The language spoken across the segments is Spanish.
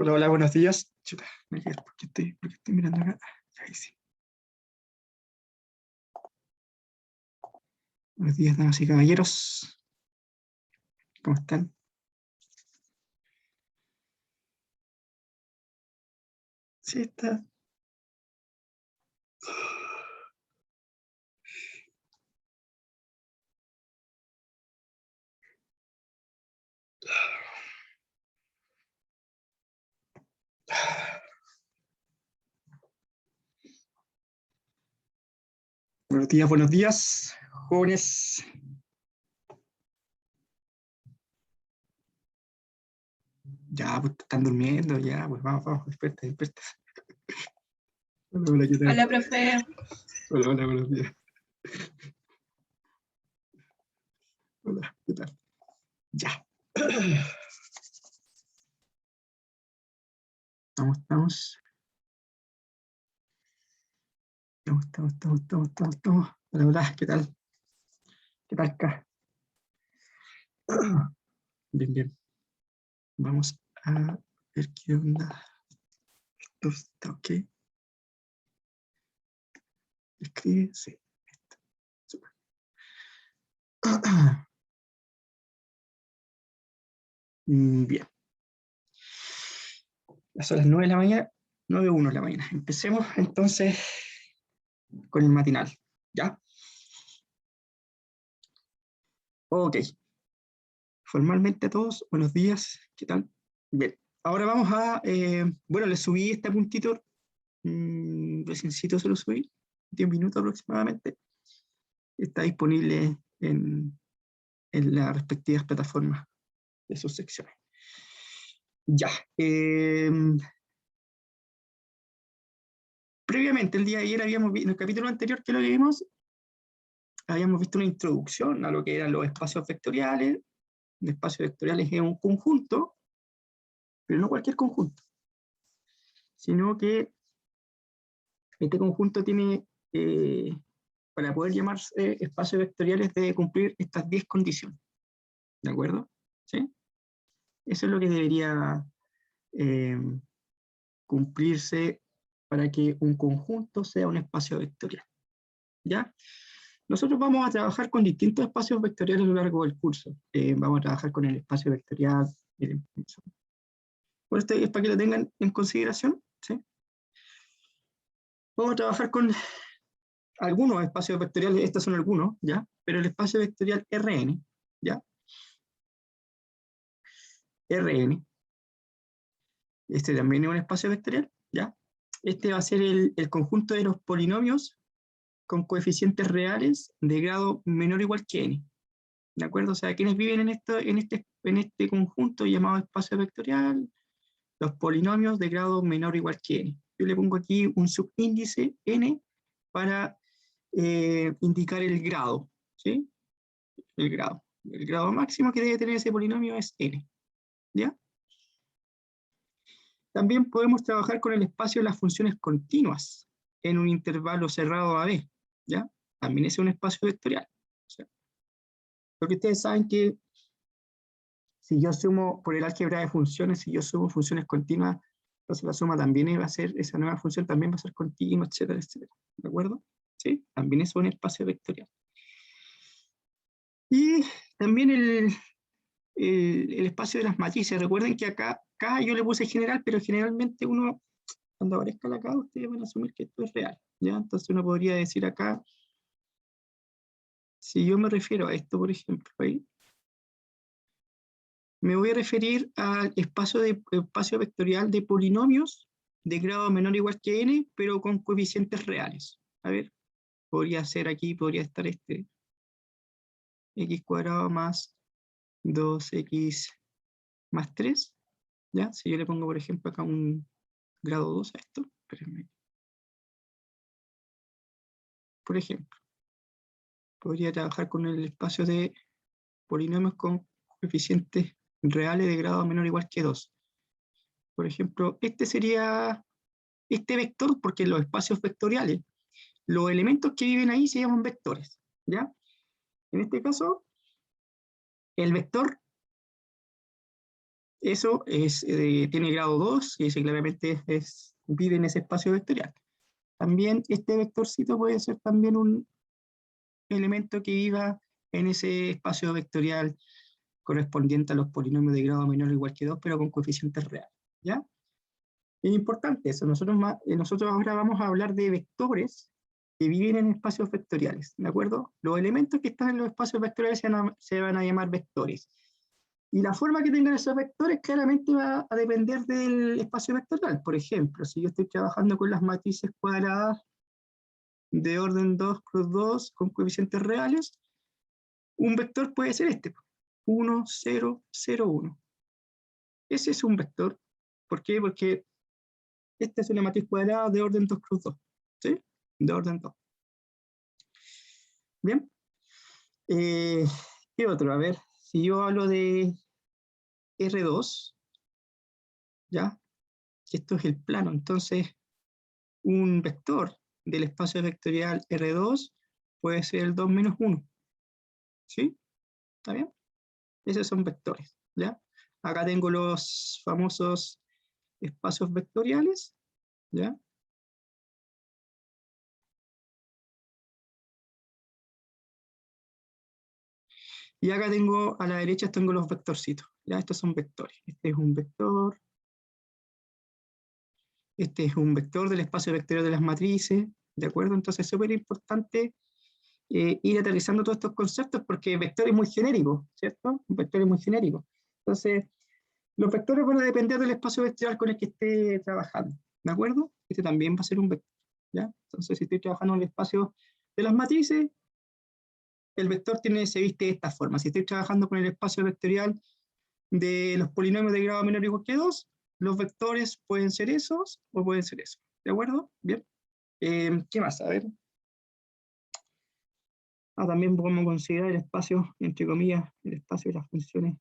Hola, hola, buenos días. Chuta, ¿por qué estoy mirando acá? Ahí sí. Buenos días, damas y caballeros. ¿Cómo están? Sí, está. Buenos días, jóvenes. Ya, pues están durmiendo, ya, pues vamos, vamos, despierta, despierta. Hola, hola, ¿qué tal? Hola, profe. Hola, hola, buenos días. Hola, ¿qué tal? Ya. Estamos. Hola, hola, ¿qué tal? ¿Qué tal acá? Bien, bien. Vamos a ver qué onda. Esto está ok. Escribe, sí. Super. Bien. Son las 9 de la mañana, 9:01 de la mañana. Empecemos entonces con el matinal. ¿Ya? Ok. Formalmente a todos, buenos días. ¿Qué tal? Bien. Ahora vamos a... bueno, les subí este puntito. Reciencito se lo subí. 10 minutos aproximadamente. Está disponible en las respectivas plataformas de sus secciones. Ya. Previamente, el día de ayer habíamos visto, en el capítulo anterior que lo vimos, habíamos visto una introducción a lo que eran los espacios vectoriales. Un espacio vectorial es un conjunto, pero no cualquier conjunto, sino que este conjunto tiene, para poder llamarse espacios vectoriales, debe cumplir estas 10 condiciones. ¿De acuerdo? ¿Sí? Eso es lo que debería eh, cumplirse para que un conjunto sea un espacio vectorial. ¿Ya? Nosotros vamos a trabajar con distintos espacios vectoriales a lo largo del curso. Vamos a trabajar con el espacio vectorial. Miren, por esto es para que lo tengan en consideración. ¿Sí? Vamos a trabajar con algunos espacios vectoriales, estos son algunos, ¿ya? Pero el espacio vectorial Rn, ¿ya? Rn, este también es un espacio vectorial, ¿ya? Este va a ser el conjunto de los polinomios con coeficientes reales de grado menor o igual que n. ¿De acuerdo? O sea, quienes viven en este conjunto llamado espacio vectorial, los polinomios de grado menor o igual que n. Yo le pongo aquí un subíndice n para indicar el grado, ¿sí? El grado. El grado máximo que debe tener ese polinomio es n, ¿ya? También podemos trabajar con el espacio de las funciones continuas en un intervalo cerrado AB, ¿ya? También es un espacio vectorial. O sea, porque ustedes saben que si yo sumo por el álgebra de funciones, si yo sumo funciones continuas, entonces la suma también va a ser, esa nueva función también va a ser continua, etcétera, etcétera. ¿De acuerdo? ¿Sí? También es un espacio vectorial. Y también el espacio de las matrices. Recuerden que acá yo le puse general, pero generalmente uno, cuando aparezca la K, ustedes van a asumir que esto es real. ¿Ya? Entonces uno podría decir acá, si yo me refiero a esto, por ejemplo, ahí, me voy a referir al espacio vectorial de polinomios de grado menor o igual que n, pero con coeficientes reales. A ver, podría ser aquí, podría estar este x cuadrado más 2x más 3, ¿ya? Si yo le pongo, por ejemplo, acá un grado 2 a esto, espérenme. Por ejemplo, podría trabajar con el espacio de polinomios con coeficientes reales de grado menor o igual que 2. Por ejemplo, este sería este vector, porque los espacios vectoriales, los elementos que viven ahí se llaman vectores, ¿ya? En este caso, el vector Eso es, tiene grado 2, y ese claramente vive en ese espacio vectorial. También este vectorcito puede ser también un elemento que viva en ese espacio vectorial correspondiente a los polinomios de grado menor o igual que 2, pero con coeficientes reales, ¿ya? Es importante eso. Nosotros ahora vamos a hablar de vectores que viven en espacios vectoriales, ¿de acuerdo? Los elementos que están en los espacios vectoriales se van a llamar vectores. Y la forma que tengan esos vectores claramente va a depender del espacio vectorial. Por ejemplo, si yo estoy trabajando con las matrices cuadradas de orden 2 cruz 2 con coeficientes reales, un vector puede ser este, 1, 0, 0, 1. Ese es un vector. ¿Por qué? Porque esta es una matriz cuadrada de orden 2 cruz 2. ¿Sí? De orden 2. Bien. ¿Qué otro? A ver, si yo hablo de R2, ¿ya? Esto es el plano. Entonces, un vector del espacio vectorial R2 puede ser el 2 menos 1. ¿Sí? ¿Está bien? Esos son vectores, ¿ya? Acá tengo los famosos espacios vectoriales, ¿ya? Y acá tengo, a la derecha tengo los vectorcitos, ¿ya? Estos son vectores. Este es un vector. Este es un vector del espacio vectorial de las matrices, ¿de acuerdo? Entonces es súper importante ir aterrizando todos estos conceptos porque vector es muy genérico, ¿cierto? Un vector es muy genérico. Entonces, los vectores van a depender del espacio vectorial con el que esté trabajando, ¿de acuerdo? Este también va a ser un vector, ¿ya? Entonces, si estoy trabajando en el espacio de las matrices, el vector se viste de esta forma. Si estoy trabajando con el espacio vectorial de los polinomios de grado menor o igual que 2, los vectores pueden ser esos o pueden ser esos, ¿de acuerdo? Bien. ¿Qué más? A ver. También podemos considerar el espacio, entre comillas, el espacio de las funciones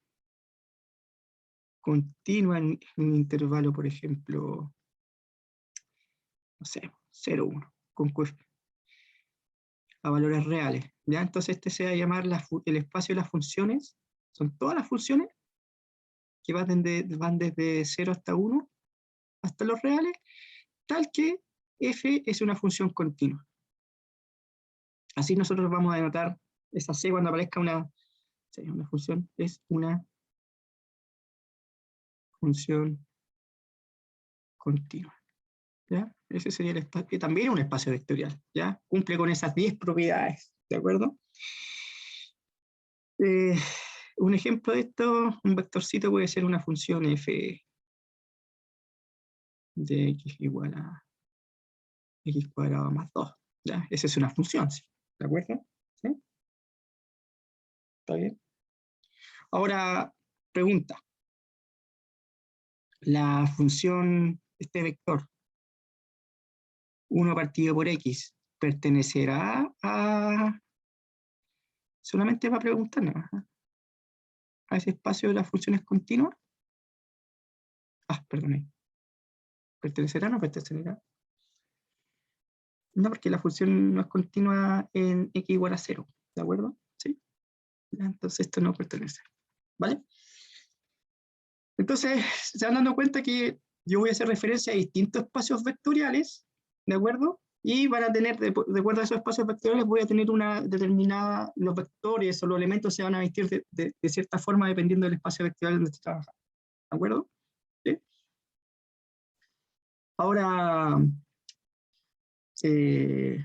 continuas en un intervalo, por ejemplo, no sé, 0, 1, con a valores reales. ¿Ya? Entonces este se va a llamar el espacio de las funciones. Son todas las funciones que van desde 0 hasta 1 hasta los reales, tal que f es una función continua. Así nosotros vamos a denotar esa c cuando aparezca una función, es una función continua. ¿Ya? Ese sería el espacio, que también es un espacio vectorial, ¿ya? Cumple con esas 10 propiedades, ¿de acuerdo? Un ejemplo de esto, un vectorcito puede ser una función f de x igual a x cuadrado más 2, ¿ya? Esa es una función, ¿sí? ¿De acuerdo? ¿Sí? ¿Está bien? Ahora, pregunta. La función, este vector, 1 partido por x, ¿pertenecerá a... solamente para preguntarnos, a ese espacio de las funciones continuas? Perdón. ¿Pertenecerá o no pertenecerá? No, porque la función no es continua en x igual a 0, ¿de acuerdo? ¿Sí? Entonces esto no pertenece, ¿vale? Entonces, se van dando cuenta que yo voy a hacer referencia a distintos espacios vectoriales, ¿de acuerdo? Y van a tener, de acuerdo a esos espacios vectoriales, voy a tener una determinada, los vectores o los elementos se van a vestir de cierta forma dependiendo del espacio vectorial donde esté trabajando, ¿de acuerdo? ¿Sí? Ahora,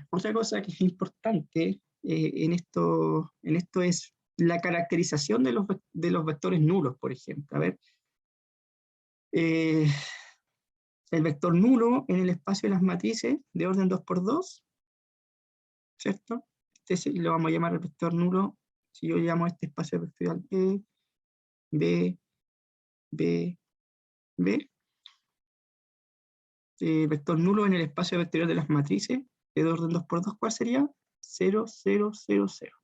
otra cosa que es importante en esto es la caracterización de los vectores nulos, por ejemplo. A ver, el vector nulo en el espacio de las matrices de orden 2 por 2, ¿cierto? Lo vamos a llamar el vector nulo, si yo llamo a este espacio vectorial B, B, B. Vector nulo en el espacio vectorial de las matrices de orden 2 por 2, ¿cuál sería? 0, 0, 0, 0.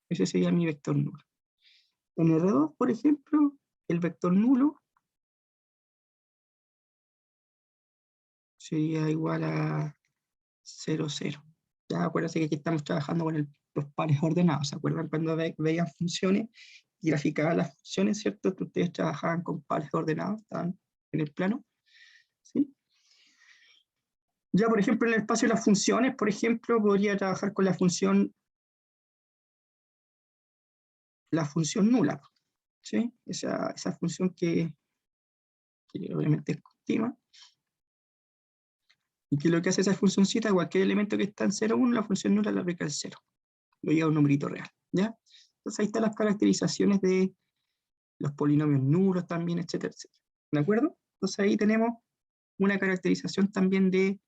Ese sería mi vector nulo. En R2, por ejemplo, el vector nulo sería igual a 0, 0. Ya acuérdense que aquí estamos trabajando con los pares ordenados. ¿Se acuerdan cuando veían funciones graficaba las funciones, ¿cierto? Que ustedes trabajaban con pares ordenados, estaban en el plano, ¿sí? Ya, por ejemplo, en el espacio de las funciones, por ejemplo, podría trabajar con la función nula, ¿sí? Esa función que obviamente es continua, y que lo que hace esa funcióncita, cualquier elemento que está en 0, 1, la función nula la aplica al 0, lo lleva a un numerito real, ¿ya? Entonces ahí están las caracterizaciones de los polinomios nulos también, etcétera, etcétera, ¿de acuerdo? Entonces ahí tenemos una caracterización también de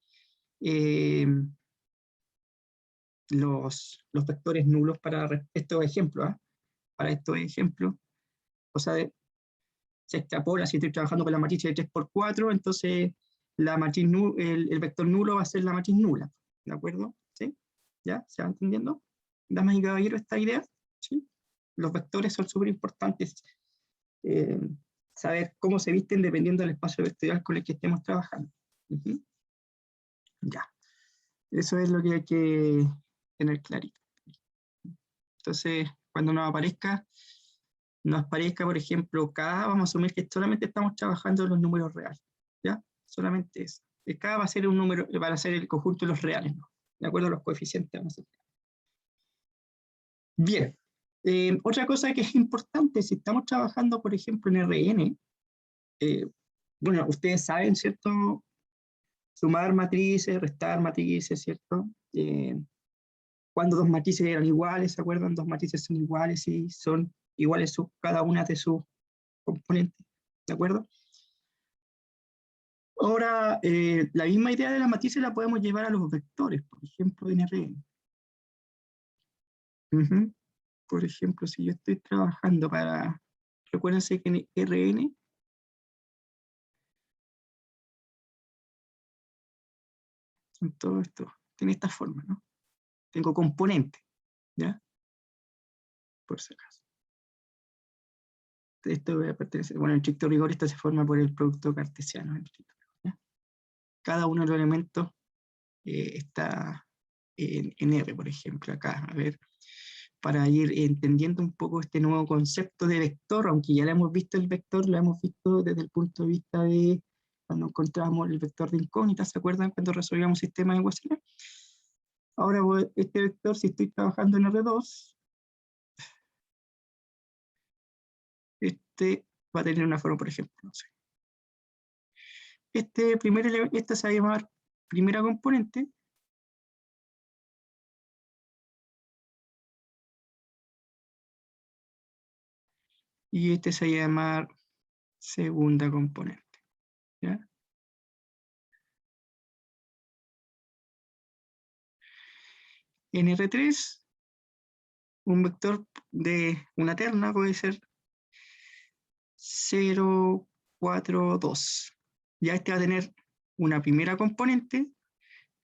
los vectores nulos para estos ejemplos, ¿eh? Para estos ejemplos, o sea, se extrapola, si estoy trabajando con la matriz de 3×4, entonces la matriz el vector nulo va a ser la matriz nula, ¿de acuerdo? ¿Sí? ¿Ya? ¿Se va entendiendo? Damas y caballeros, esta idea, ¿sí? Los vectores son súper importantes, saber cómo se visten dependiendo del espacio vectorial con el que estemos trabajando. Ya, eso es lo que hay que tener clarito. Entonces, cuando nos aparezca, por ejemplo, K, vamos a asumir que solamente estamos trabajando en los números reales, ¿ya? Solamente eso. K va a ser un número, va a ser el conjunto de los reales, ¿no? De acuerdo a los coeficientes. Vamos a hacer. Bien. Otra cosa que es importante, si estamos trabajando, por ejemplo, en RN, bueno, ustedes saben, ¿cierto? Sumar matrices, restar matrices, ¿cierto? Cuando dos matrices eran iguales, ¿se acuerdan? Dos matrices son iguales y son iguales cada una de sus componentes, ¿de acuerdo? Ahora, la misma idea de la matrices la podemos llevar a los vectores, por ejemplo, en RN. Por ejemplo, si yo estoy trabajando para, recuérdense que en RN, en todo esto, tiene esta forma, ¿no? Tengo componentes, ¿ya? Por si acaso. Esto va a pertenecer, bueno, en estricto rigor esto se forma por el producto cartesiano, ¿ya? Cada uno de los elementos está en R, por ejemplo, acá, a ver, para ir entendiendo un poco este nuevo concepto de vector, aunque ya lo hemos visto el vector, lo hemos visto desde el punto de vista de cuando encontramos el vector de incógnitas, ¿se acuerdan cuando resolvíamos sistemas de ecuaciones? Ahora este vector, si estoy trabajando en R2, este va a tener una forma, por ejemplo, no sé. Esta se va a llamar primera componente, y este se va a llamar segunda componente, ¿ya? En R3, un vector de una terna puede ser 0, 4, 2. Ya este va a tener una primera componente,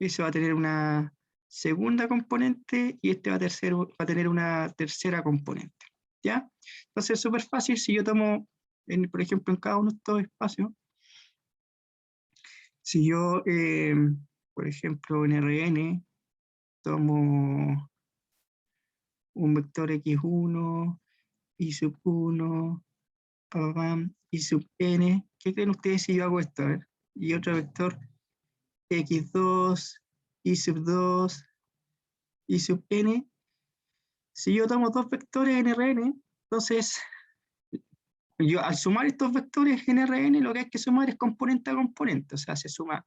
ese va a tener una segunda componente y este va a tener una tercera componente, ¿ya? Entonces es súper fácil si yo tomo, por ejemplo, en cada uno de estos espacios, si yo, por ejemplo, en Rn, tomo un vector x1, y sub 1, y sub n, ¿qué creen ustedes si yo hago esto? A ver, y otro vector x2, y sub 2, y sub n. Si yo tomo dos vectores en Rn, entonces yo al sumar estos vectores en Rn, lo que hay que sumar es componente a componente, o sea, se suma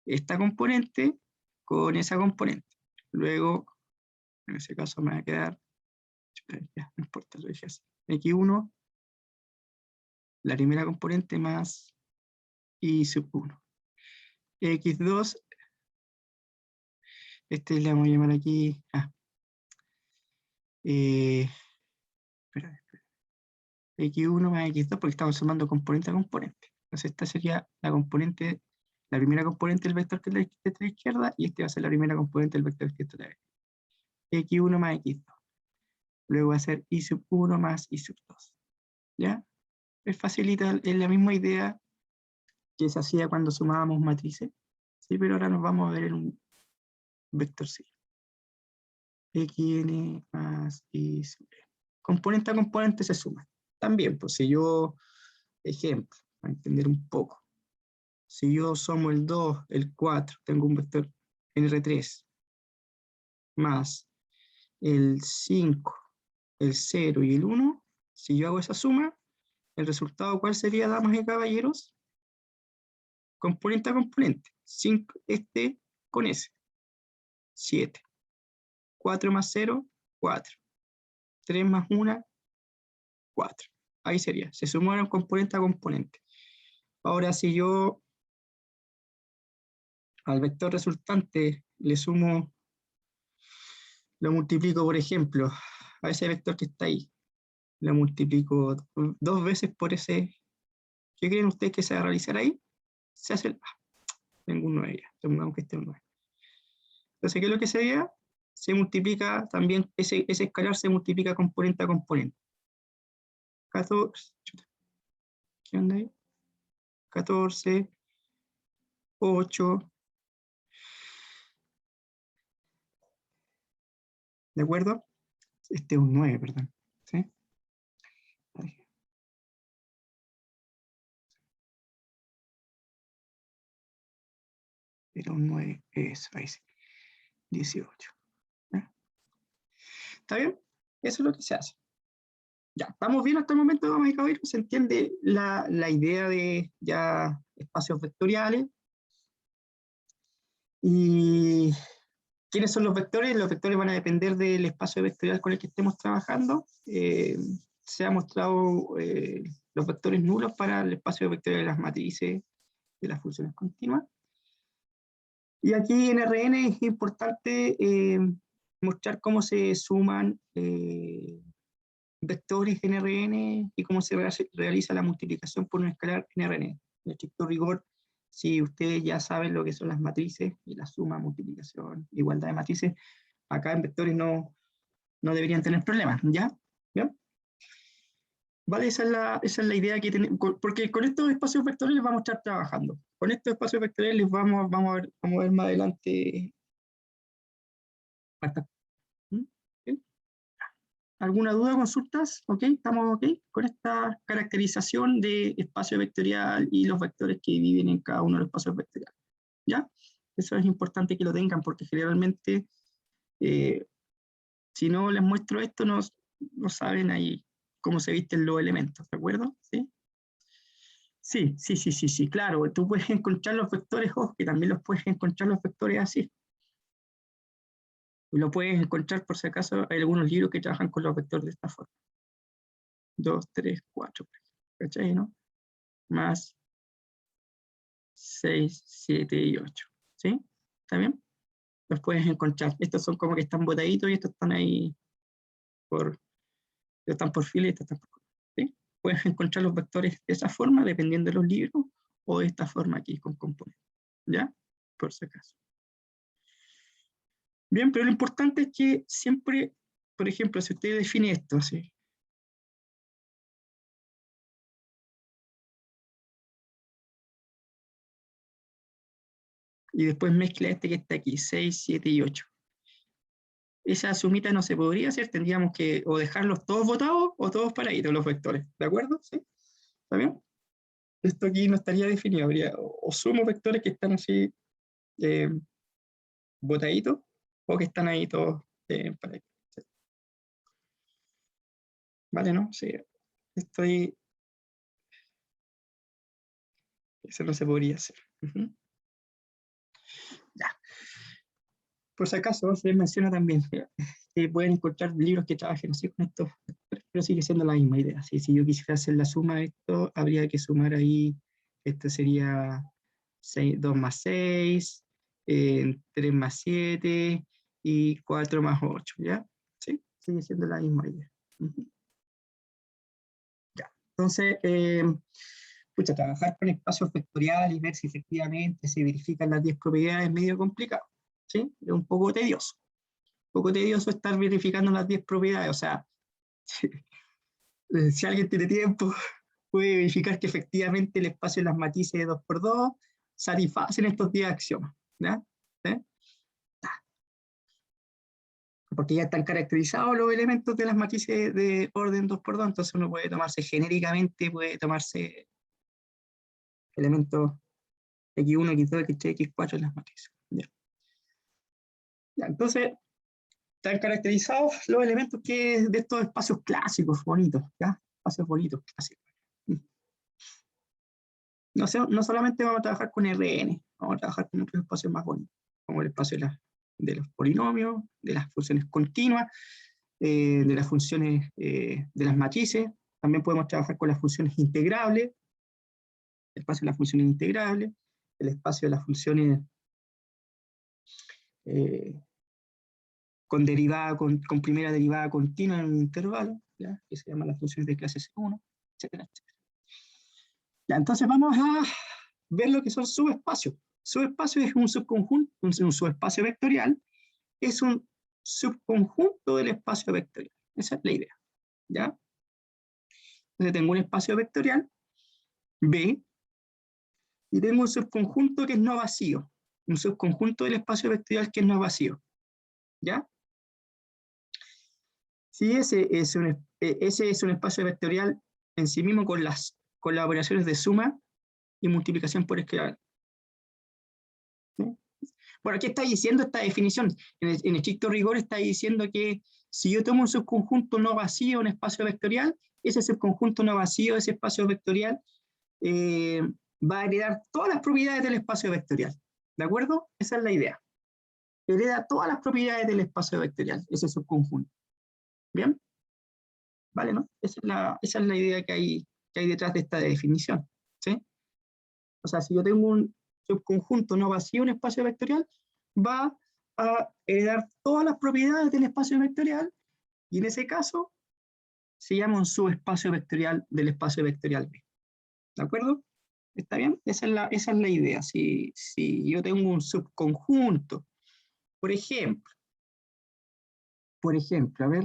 esta componente con esa componente. Luego, en ese caso me va a quedar, ya, no importa, lo dije así, x1, la primera componente más y sub 1. x2, este le vamos a llamar aquí, espera, x1 más x2, porque estamos sumando componente a componente. Entonces esta sería la componente, la primera componente del vector que está a la izquierda, y este va a ser la primera componente del vector que está a la derecha. x1 más x2. Luego va a ser y sub 1 más y sub 2. ¿Ya? Es facilita, es la misma idea que se hacía cuando sumábamos matrices, ¿sí? Pero ahora nos vamos a ver en un vector sí. xn más y sub n. componente a componente se suman. También, pues si yo, ejemplo, para entender un poco, si yo sumo el 2, el 4, tengo un vector NR3, más el 5, el 0 y el 1, si yo hago esa suma, ¿el resultado cuál sería, damas y caballeros? Componente a componente. 5, este con ese. 7. 4 más 0, 4. 3 más 1, 4. Ahí sería. Se sumaron componente a componente. Ahora, si yo al vector resultante le sumo, lo multiplico, por ejemplo, a ese vector que está ahí, lo multiplico 2 veces por ese. ¿Qué creen ustedes que se va a realizar ahí? Se hace el... tengo un 9 ya. Supongamos que este es un 9. Entonces, ¿qué es lo que sería? Se multiplica también, ese escalar se multiplica componente a componente. 14, ¿qué onda ahí? 14, 8, ¿de acuerdo? Este es un 9, perdón. ¿Sí? Era un 9, eso, ahí sí. 18. ¿Ya? ¿Está bien? Eso es lo que se hace. Ya, estamos bien hasta el momento, damas y caballeros. Se entiende la idea de ya espacios vectoriales. ¿Y quiénes son los vectores? Los vectores van a depender del espacio vectorial con el que estemos trabajando. Se ha mostrado los vectores nulos para el espacio vectorial de las matrices de las funciones continuas. Y aquí en RN es importante mostrar cómo se suman vectores en RN y cómo se realiza la multiplicación por un escalar en RN. En estricto rigor, si ustedes ya saben lo que son las matrices y la suma, multiplicación, igualdad de matrices, acá en vectores no deberían tener problemas, ¿ya? ¿Ya? Vale, esa es la idea que tenemos, porque con estos espacios vectoriales vamos a estar trabajando. Con estos espacios vectoriales vamos a ver más adelante. ¿Mm? ¿Sí? ¿Alguna duda, consultas? ¿Ok? ¿Estamos ok con esta caracterización de espacio vectorial y los vectores que viven en cada uno de los espacios vectoriales? ¿Ya? Eso es importante que lo tengan porque generalmente eh, si no les muestro esto no saben ahí cómo se visten los elementos, ¿de acuerdo? ¿Sí? Sí, claro, tú puedes encontrar los vectores, ojo, que también los puedes encontrar los vectores así. Lo puedes encontrar, por si acaso, hay algunos libros que trabajan con los vectores de esta forma. 2, 3, 4, ¿cachai, no? Más 6, 7 y 8, ¿sí? ¿Está bien? Los puedes encontrar. Estos son como que están botaditos y estos están ahí están por fila y estos están por color, ¿sí? Puedes encontrar los vectores de esa forma, dependiendo de los libros, o de esta forma aquí, con componentes, ¿ya? Por si acaso. Bien, pero lo importante es que siempre, por ejemplo, si usted define esto, ¿sí? Y después mezcla este que está aquí, 6, 7 y 8. Esa sumita no se podría hacer, tendríamos que o dejarlos todos botados o todos paraditos los vectores, ¿de acuerdo? ¿Sí? ¿Está bien? Esto aquí no estaría definido, habría o sumo vectores que están así eh, botaditos o que están ahí todos paraditos. ¿Sí? ¿Vale, no? Sí, estoy... Eso no se podría hacer. Ya. Por si acaso, se les menciona también que pueden encontrar libros que trabajen así con esto, pero sigue siendo la misma idea. Si yo quisiera hacer la suma de esto, habría que sumar ahí, esto sería 2 más 6, 3 más 7 y 4 más 8, ¿ya? Sí, sigue siendo la misma idea. Ya, entonces, pucha, trabajar con espacios vectoriales y ver si efectivamente se verifican las 10 propiedades es medio complicado, ¿sí? Es un poco tedioso. Un poco tedioso estar verificando las 10 propiedades, o sea, si alguien tiene tiempo, puede verificar que efectivamente el espacio de las matrices de 2x2 satisfacen estos 10 axiomas, ¿ya? ¿Sí? porque ya están caracterizados los elementos de las matrices de orden 2×2, entonces uno puede tomarse genéricamente, puede tomarse elementos X1, X2, X3, X4 en las matrices. Ya. Ya, entonces, están caracterizados los elementos que de estos espacios clásicos bonitos, ¿ya? Espacios bonitos, clásicos. No solamente vamos a trabajar con RN, vamos a trabajar con otros espacios más bonitos, como el espacio de los polinomios, de las funciones continuas, de las funciones de las matrices. También podemos trabajar con las funciones integrables, el espacio de las funciones integrables, el espacio de las funciones con derivada, con primera derivada continua en un intervalo, ¿ya? Que se llaman las funciones de clase C1, etcétera, etcétera. Ya, entonces vamos a ver lo que son subespacios. Subespacio es un subconjunto, un subespacio vectorial, es un subconjunto del espacio vectorial. Esa es la idea, ¿ya? Entonces tengo un espacio vectorial, B, y tengo un subconjunto que es no vacío, un subconjunto del espacio vectorial que es no vacío, ¿ya? Si ese es un espacio vectorial en sí mismo con las operaciones de suma y multiplicación por escalar. ¿Sí? Bueno, ¿qué está diciendo esta definición? En estricto rigor está diciendo que si yo tomo un subconjunto no vacío, un espacio vectorial, ese subconjunto no vacío, ese espacio vectorial, va a heredar todas las propiedades del espacio vectorial. ¿De acuerdo? Esa es la idea. Hereda todas las propiedades del espacio vectorial, ese subconjunto. ¿Bien? ¿Vale? ¿No? Esa es la idea que hay detrás de esta definición. ¿Sí? O sea, si yo tengo un subconjunto no vacío, un espacio vectorial, va a heredar todas las propiedades del espacio vectorial, y en ese caso se llama un subespacio vectorial del espacio vectorial B. ¿De acuerdo? ¿Está bien? Esa es la idea. Si yo tengo un subconjunto, por ejemplo, a ver,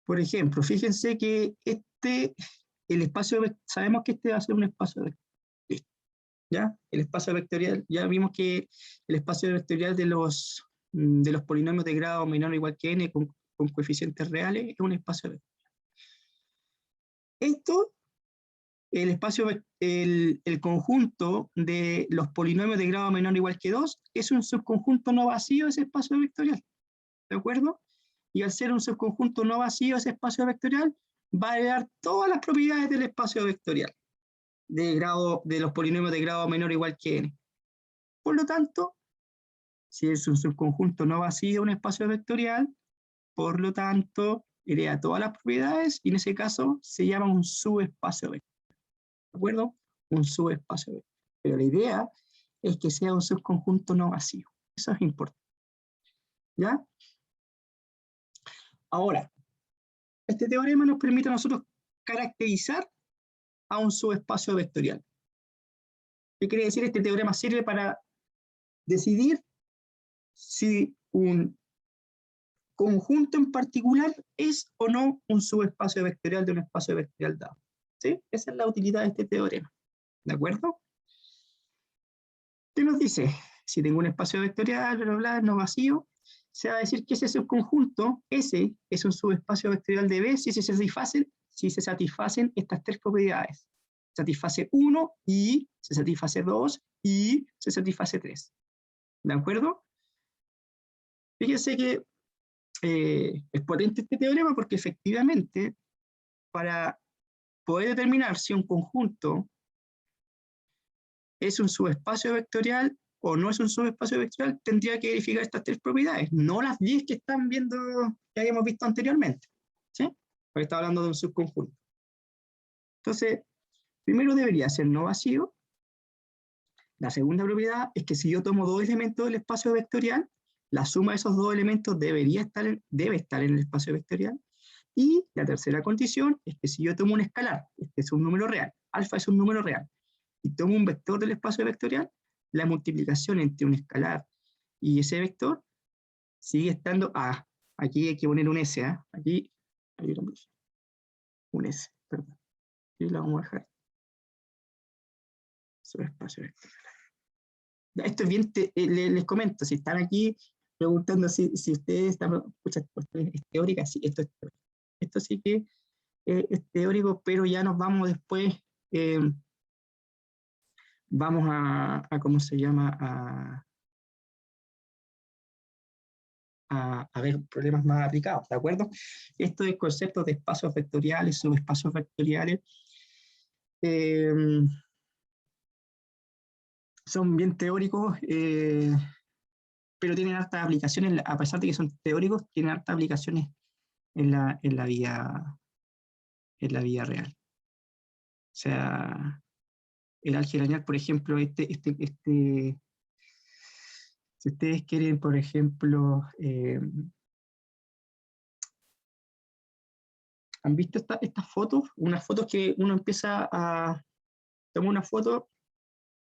por ejemplo, fíjense que el espacio, sabemos que este va a ser un espacio vectorial. ¿Ya? El espacio vectorial, ya vimos que el espacio vectorial de los polinomios de grado menor o igual que n con coeficientes reales es un espacio vectorial. Esto, el conjunto de los polinomios de grado menor o igual que 2 es un subconjunto no vacío de ese espacio vectorial. ¿De acuerdo? Y al ser un subconjunto no vacío ese espacio vectorial, va a heredar todas las propiedades del espacio vectorial de los polinomios de grado menor o igual que n. Por lo tanto, si es un subconjunto no vacío un espacio vectorial, por lo tanto, hereda todas las propiedades y en ese caso se llama un subespacio vectorial. ¿De acuerdo? Un subespacio vectorial. Pero la idea es que sea un subconjunto no vacío. Eso es importante. ¿Ya? Ahora, este teorema nos permite a nosotros caracterizar a un subespacio vectorial. ¿Qué quiere decir? Este teorema sirve para decidir si un conjunto en particular es o no un subespacio vectorial de un espacio vectorial dado. ¿Sí? Esa es la utilidad de este teorema. ¿De acuerdo? ¿Qué nos dice? Si tengo un espacio vectorial, bla, bla, bla, no vacío, se va a decir que ese subconjunto, ese es un subespacio vectorial de B si se satisfacen estas tres propiedades. Satisface 1 y se satisface 2 y se satisface 3. ¿De acuerdo? Fíjense que es potente este teorema porque efectivamente para poder determinar si un conjunto es un subespacio vectorial o no es un subespacio vectorial, tendría que verificar estas tres propiedades, no las 10 que están viendo, que habíamos visto anteriormente. ¿Sí? Porque está hablando de un subconjunto. Entonces, primero debería ser no vacío. La segunda propiedad es que si yo tomo dos elementos del espacio vectorial, la suma de esos dos elementos debe estar en el espacio vectorial. Y la tercera condición es que si yo tomo un escalar, este es un número real, alfa es un número real, y tomo un vector del espacio vectorial, la multiplicación entre un escalar y ese vector sigue estando A. Aquí hay que poner un S, ¿eh? Aquí hay un S, perdón. Y lo vamos a dejar. Subespacio vectorial. Esto es bien, les comento, si están aquí, preguntando si ustedes están, pucha, cuestiones teóricas, sí, esto es teórico. Esto sí que es teórico, pero ya nos vamos después, eh, vamos a, ¿cómo se llama? A ver problemas más aplicados, ¿de acuerdo? Esto de conceptos de espacios vectoriales, subespacios vectoriales, eh, son bien teóricos, pero tienen hartas aplicaciones, a pesar de que son teóricos, tienen hartas aplicaciones en la vida real. O sea, el álgebra lineal, por ejemplo, si ustedes quieren, por ejemplo, ¿han visto estas fotos? Unas fotos que uno empieza a tomar una foto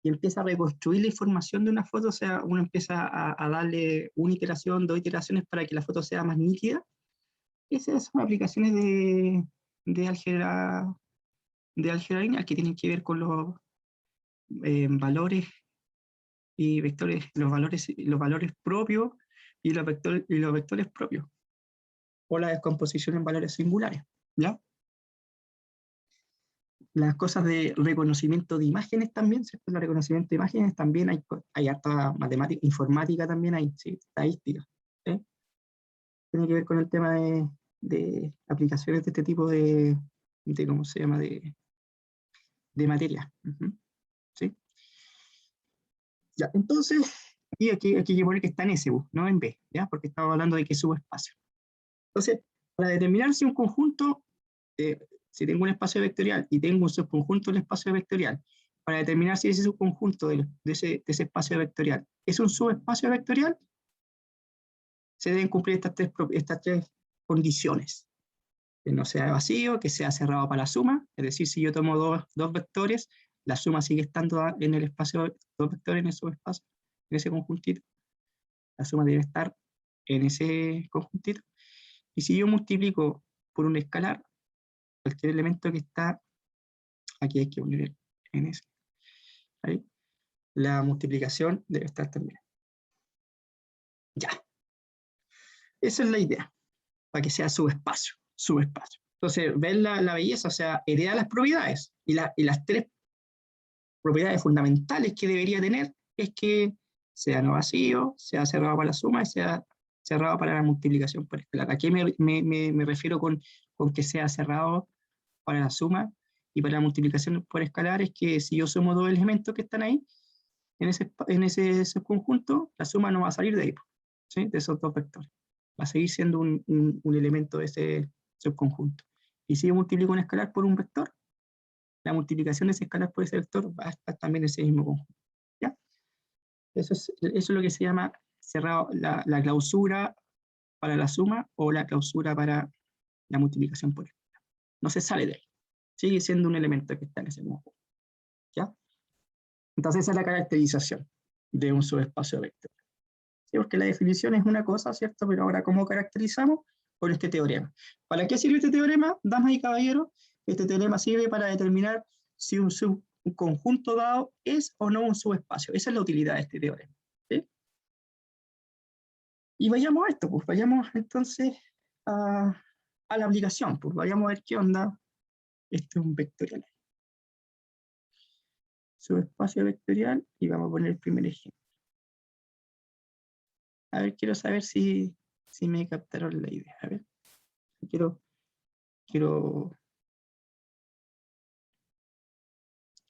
y empieza a reconstruir la información de una foto, o sea, uno empieza a darle una iteración, dos iteraciones para que la foto sea más nítida. Esas son aplicaciones de álgebra lineal que tienen que ver con los valores y vectores, los valores propios y los vectores propios, o la descomposición en valores singulares, ¿ya? Las cosas de reconocimiento de imágenes también, ¿cierto? El reconocimiento de imágenes también hay harta matemática, informática también hay, sí, estadística, ¿sí? Tiene que ver con el tema de aplicaciones de este tipo ¿cómo se llama? De materia, ¿sí? Ya, entonces, y aquí hay que poner que está en S, no en B, ¿ya? Porque estaba hablando de que es subespacio. Entonces, para determinar si un conjunto, si tengo un espacio vectorial y tengo un subconjunto del espacio vectorial, para determinar si ese subconjunto de ese espacio vectorial es un subespacio vectorial, se deben cumplir estas tres condiciones. Que no sea vacío, que sea cerrado para la suma, es decir, si yo tomo dos vectores, la suma sigue estando en el espacio, dos vectores en el subespacio, en ese conjuntito. La suma debe estar en ese conjuntito. Y si yo multiplico por un escalar, cualquier elemento que está, aquí hay que poner en ese, ahí, la multiplicación debe estar también. Ya. Esa es la idea, para que sea subespacio. Entonces, ven la belleza, o sea, hereda las propiedades. Y las tres propiedades fundamentales que debería tener es que sea no vacío, sea cerrado para la suma y sea cerrado para la multiplicación por escalar. ¿A qué me refiero con que sea cerrado para la suma y para la multiplicación por escalar? Es que si yo sumo dos elementos que están ahí, en ese subconjunto, la suma no va a salir de ahí, ¿sí? De esos dos vectores. Va a seguir siendo un elemento de ese subconjunto. Y si yo multiplico un escalar por un vector, la multiplicación de ese escalar por ese vector va a estar también en ese mismo conjunto, ¿ya? Eso es lo que se llama cerrado, la clausura para la suma o la clausura para la multiplicación por escalar. No se sale de ahí. Sigue siendo un elemento que está en ese conjunto, ¿ya? Entonces esa es la caracterización de un subespacio vectorial. ¿Sí? Porque la definición es una cosa, ¿cierto? Pero ahora, ¿cómo caracterizamos? Con este teorema. ¿Para qué sirve este teorema, damas y caballeros? Este teorema sirve para determinar si un conjunto dado es o no un subespacio. Esa es la utilidad de este teorema, ¿sí? Y vayamos a esto, pues vayamos entonces a la aplicación, pues vayamos a ver qué onda. Este es un vectorial. Subespacio vectorial y vamos a poner el primer ejemplo. A ver, quiero saber si me captaron la idea. A ver, quiero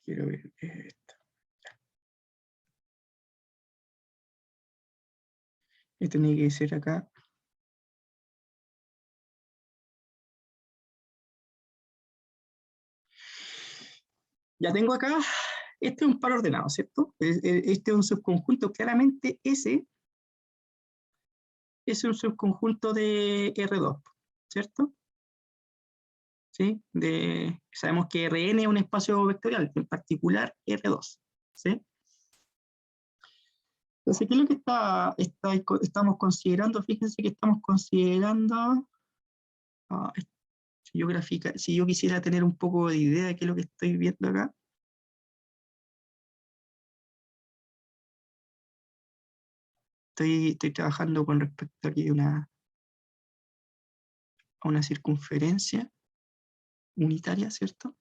ver esto. Esto tiene que ser acá. Ya tengo acá, este es un par ordenado, ¿cierto? Este es un subconjunto, claramente ese es un subconjunto de R2, ¿cierto? ¿Sí? Sabemos que Rn es un espacio vectorial, en particular R2, ¿sí? Entonces, ¿qué es lo que estamos considerando? Fíjense que estamos considerando, si yo quisiera tener un poco de idea de qué es lo que estoy viendo acá, Estoy trabajando con respecto aquí a una circunferencia unitaria, ¿cierto?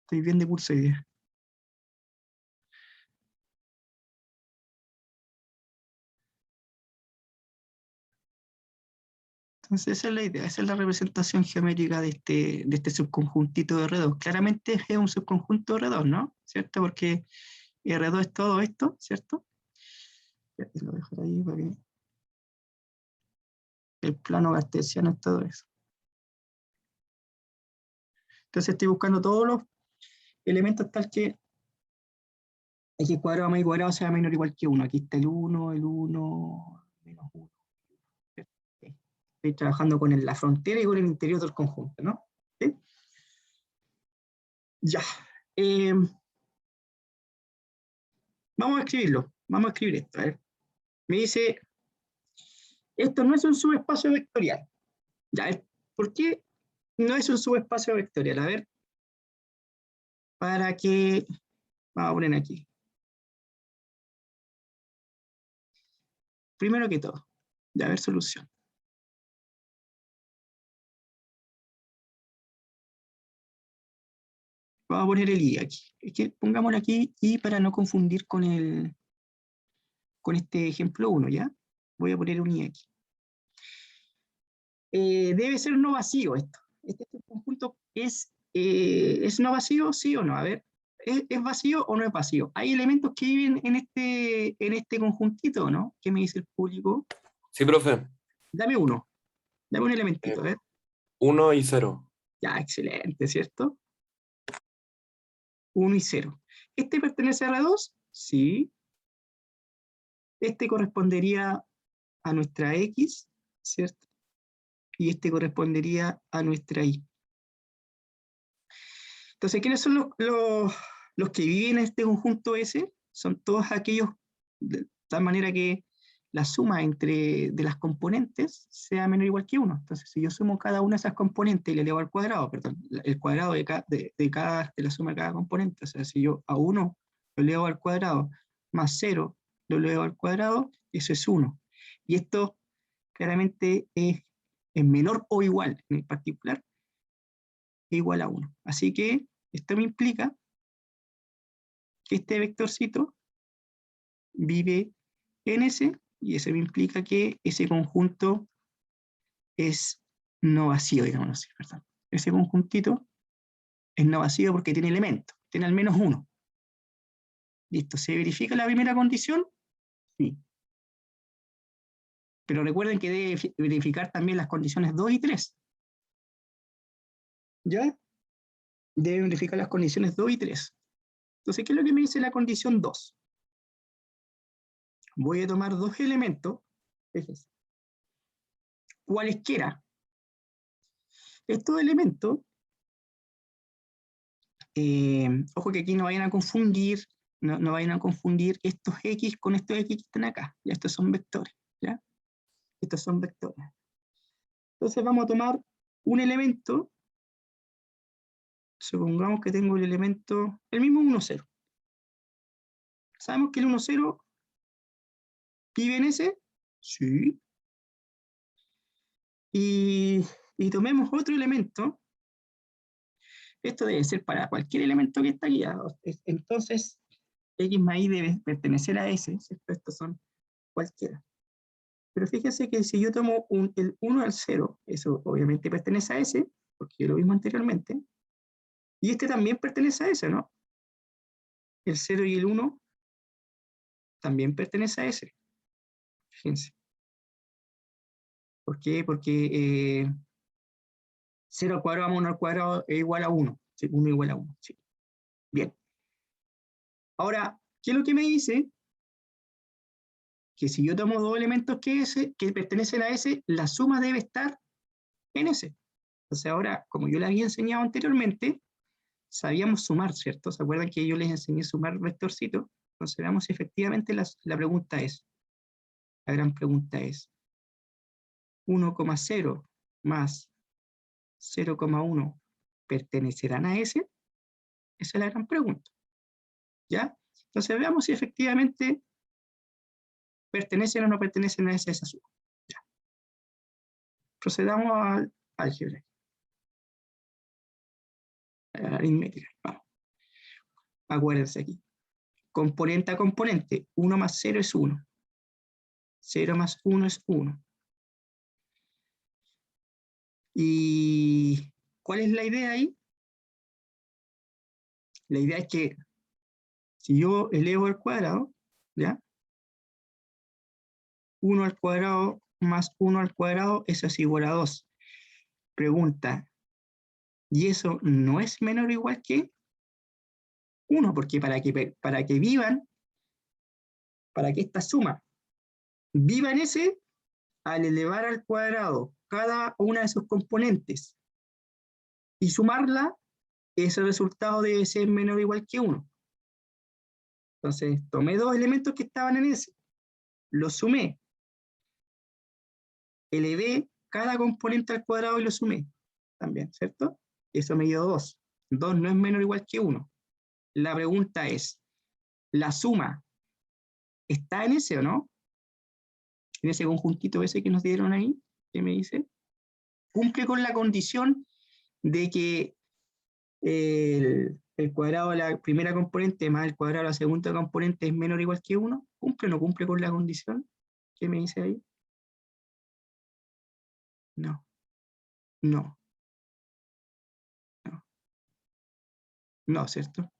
Estoy bien de curso hoy día. Entonces esa es la idea, esa es la representación geométrica de este subconjuntito de R2. Claramente es un subconjunto de R2, ¿no? ¿Cierto? Porque R2 es todo esto, ¿cierto? Ya, lo dejo ahí para que el plano cartesiano es todo eso. Entonces estoy buscando todos los elementos tal que x cuadrado más y cuadrado sea menor o igual que 1. Aquí está el 1 menos 1. Estoy trabajando con la frontera y con el interior del conjunto, ¿no? ¿Sí? Ya. Vamos a escribirlo. Vamos a escribir esto. A ver. Me dice, esto no es un subespacio vectorial. Ya, ¿por qué no es un subespacio vectorial? A ver, para que... Vamos a poner aquí. Primero que todo, ya a ver solución. Vamos a poner el i aquí. Es que pongámoslo aquí i para no confundir con este ejemplo 1, ¿ya? Voy a poner un i aquí. Debe ser no vacío esto. Este conjunto es no vacío, sí o no. A ver, ¿es vacío o no es vacío? Hay elementos que viven en este conjuntito, ¿no? ¿Qué me dice el público? Sí, profe. Dame un elementito, a ver. 1 y 0. Ya, excelente, ¿cierto? 1 y 0. ¿Este pertenece a R2? Sí. Este correspondería a nuestra X, ¿cierto? Y este correspondería a nuestra Y. Entonces, ¿quiénes son los que viven en este conjunto S? Son todos aquellos, de tal manera que la suma de las componentes sea menor o igual que 1. Entonces, si yo sumo cada una de esas componentes y le elevo al cuadrado, perdón, el cuadrado de la suma de cada componente, o sea, si yo a 1 lo elevo al cuadrado, más 0 lo elevo al cuadrado, eso es 1. Y esto claramente es menor o igual, en el particular, igual a 1. Así que esto me implica que este vectorcito vive en S, y eso me implica que ese conjunto es no vacío, digamos así, ¿verdad? Ese conjuntito es no vacío porque tiene elementos, tiene al menos uno. ¿Listo? ¿Se verifica la primera condición? Sí. Pero recuerden que debe verificar también las condiciones 2 y 3. ¿Ya? Debe verificar las condiciones 2 y 3. Entonces, ¿qué es lo que me dice la condición 2? Voy a tomar dos elementos, fíjense, cualesquiera. Estos elementos, ojo que aquí no vayan a confundir, no vayan a confundir estos X con estos X que están acá. Ya, estos son vectores, ¿ya? Estos son vectores. Entonces vamos a tomar un elemento, supongamos que tengo el elemento, el mismo 1, 0. ¿Sabemos que el 1, 0 vive en ese? Sí. Y tomemos otro elemento. Esto debe ser para cualquier elemento que está aquí. Entonces, X más Y debe pertenecer a S, ¿cierto? Estos son cualquiera. Pero fíjense que si yo tomo el 1 al 0, eso obviamente pertenece a S, porque yo lo vimos anteriormente, y este también pertenece a S, ¿no? El 0 y el 1 también pertenece a S. Fíjense. ¿Por qué? Porque 0 al cuadrado más 1 al cuadrado es igual a 1. ¿Sí? 1 igual a 1. ¿Sí? Bien. Ahora, ¿qué es lo que me dice? Que si yo tomo dos elementos que pertenecen a S, la suma debe estar en S. Entonces ahora, como yo le había enseñado anteriormente, sabíamos sumar, ¿cierto? ¿Se acuerdan que yo les enseñé a sumar vectorcitos? Entonces veamos si efectivamente la pregunta es, la gran pregunta es, 1,0 más 0,1 pertenecerán a S. Esa es la gran pregunta. ¿Ya? Entonces veamos si efectivamente pertenecen o no pertenecen a esa suma. Ya. Procedamos al álgebra. A la aritmética. Vamos. Acuérdense aquí. Componente a componente. 1 más 0 es 1. 0 más 1 es 1. ¿Y cuál es la idea ahí? La idea es que si yo elevo al cuadrado, ¿ya? 1 al cuadrado más 1 al cuadrado, eso es igual a 2. Pregunta, ¿y eso no es menor o igual que 1? Porque para que vivan, para que esta suma viva en ese, al elevar al cuadrado cada una de sus componentes y sumarla, ese resultado debe ser menor o igual que 1. Entonces, tomé dos elementos que estaban en ese, los sumé, elevé cada componente al cuadrado y lo sumé también, ¿cierto? Eso me dio 2. 2 no es menor o igual que 1. La pregunta es, ¿la suma está en ese o no? En ese conjuntito ese que nos dieron ahí, ¿qué me dice? Cumple con la condición de que el cuadrado de la primera componente más el cuadrado de la segunda componente es menor o igual que 1. ¿Cumple o no cumple con la condición? ¿Qué me dice ahí? No. No. No. No, ¿cierto?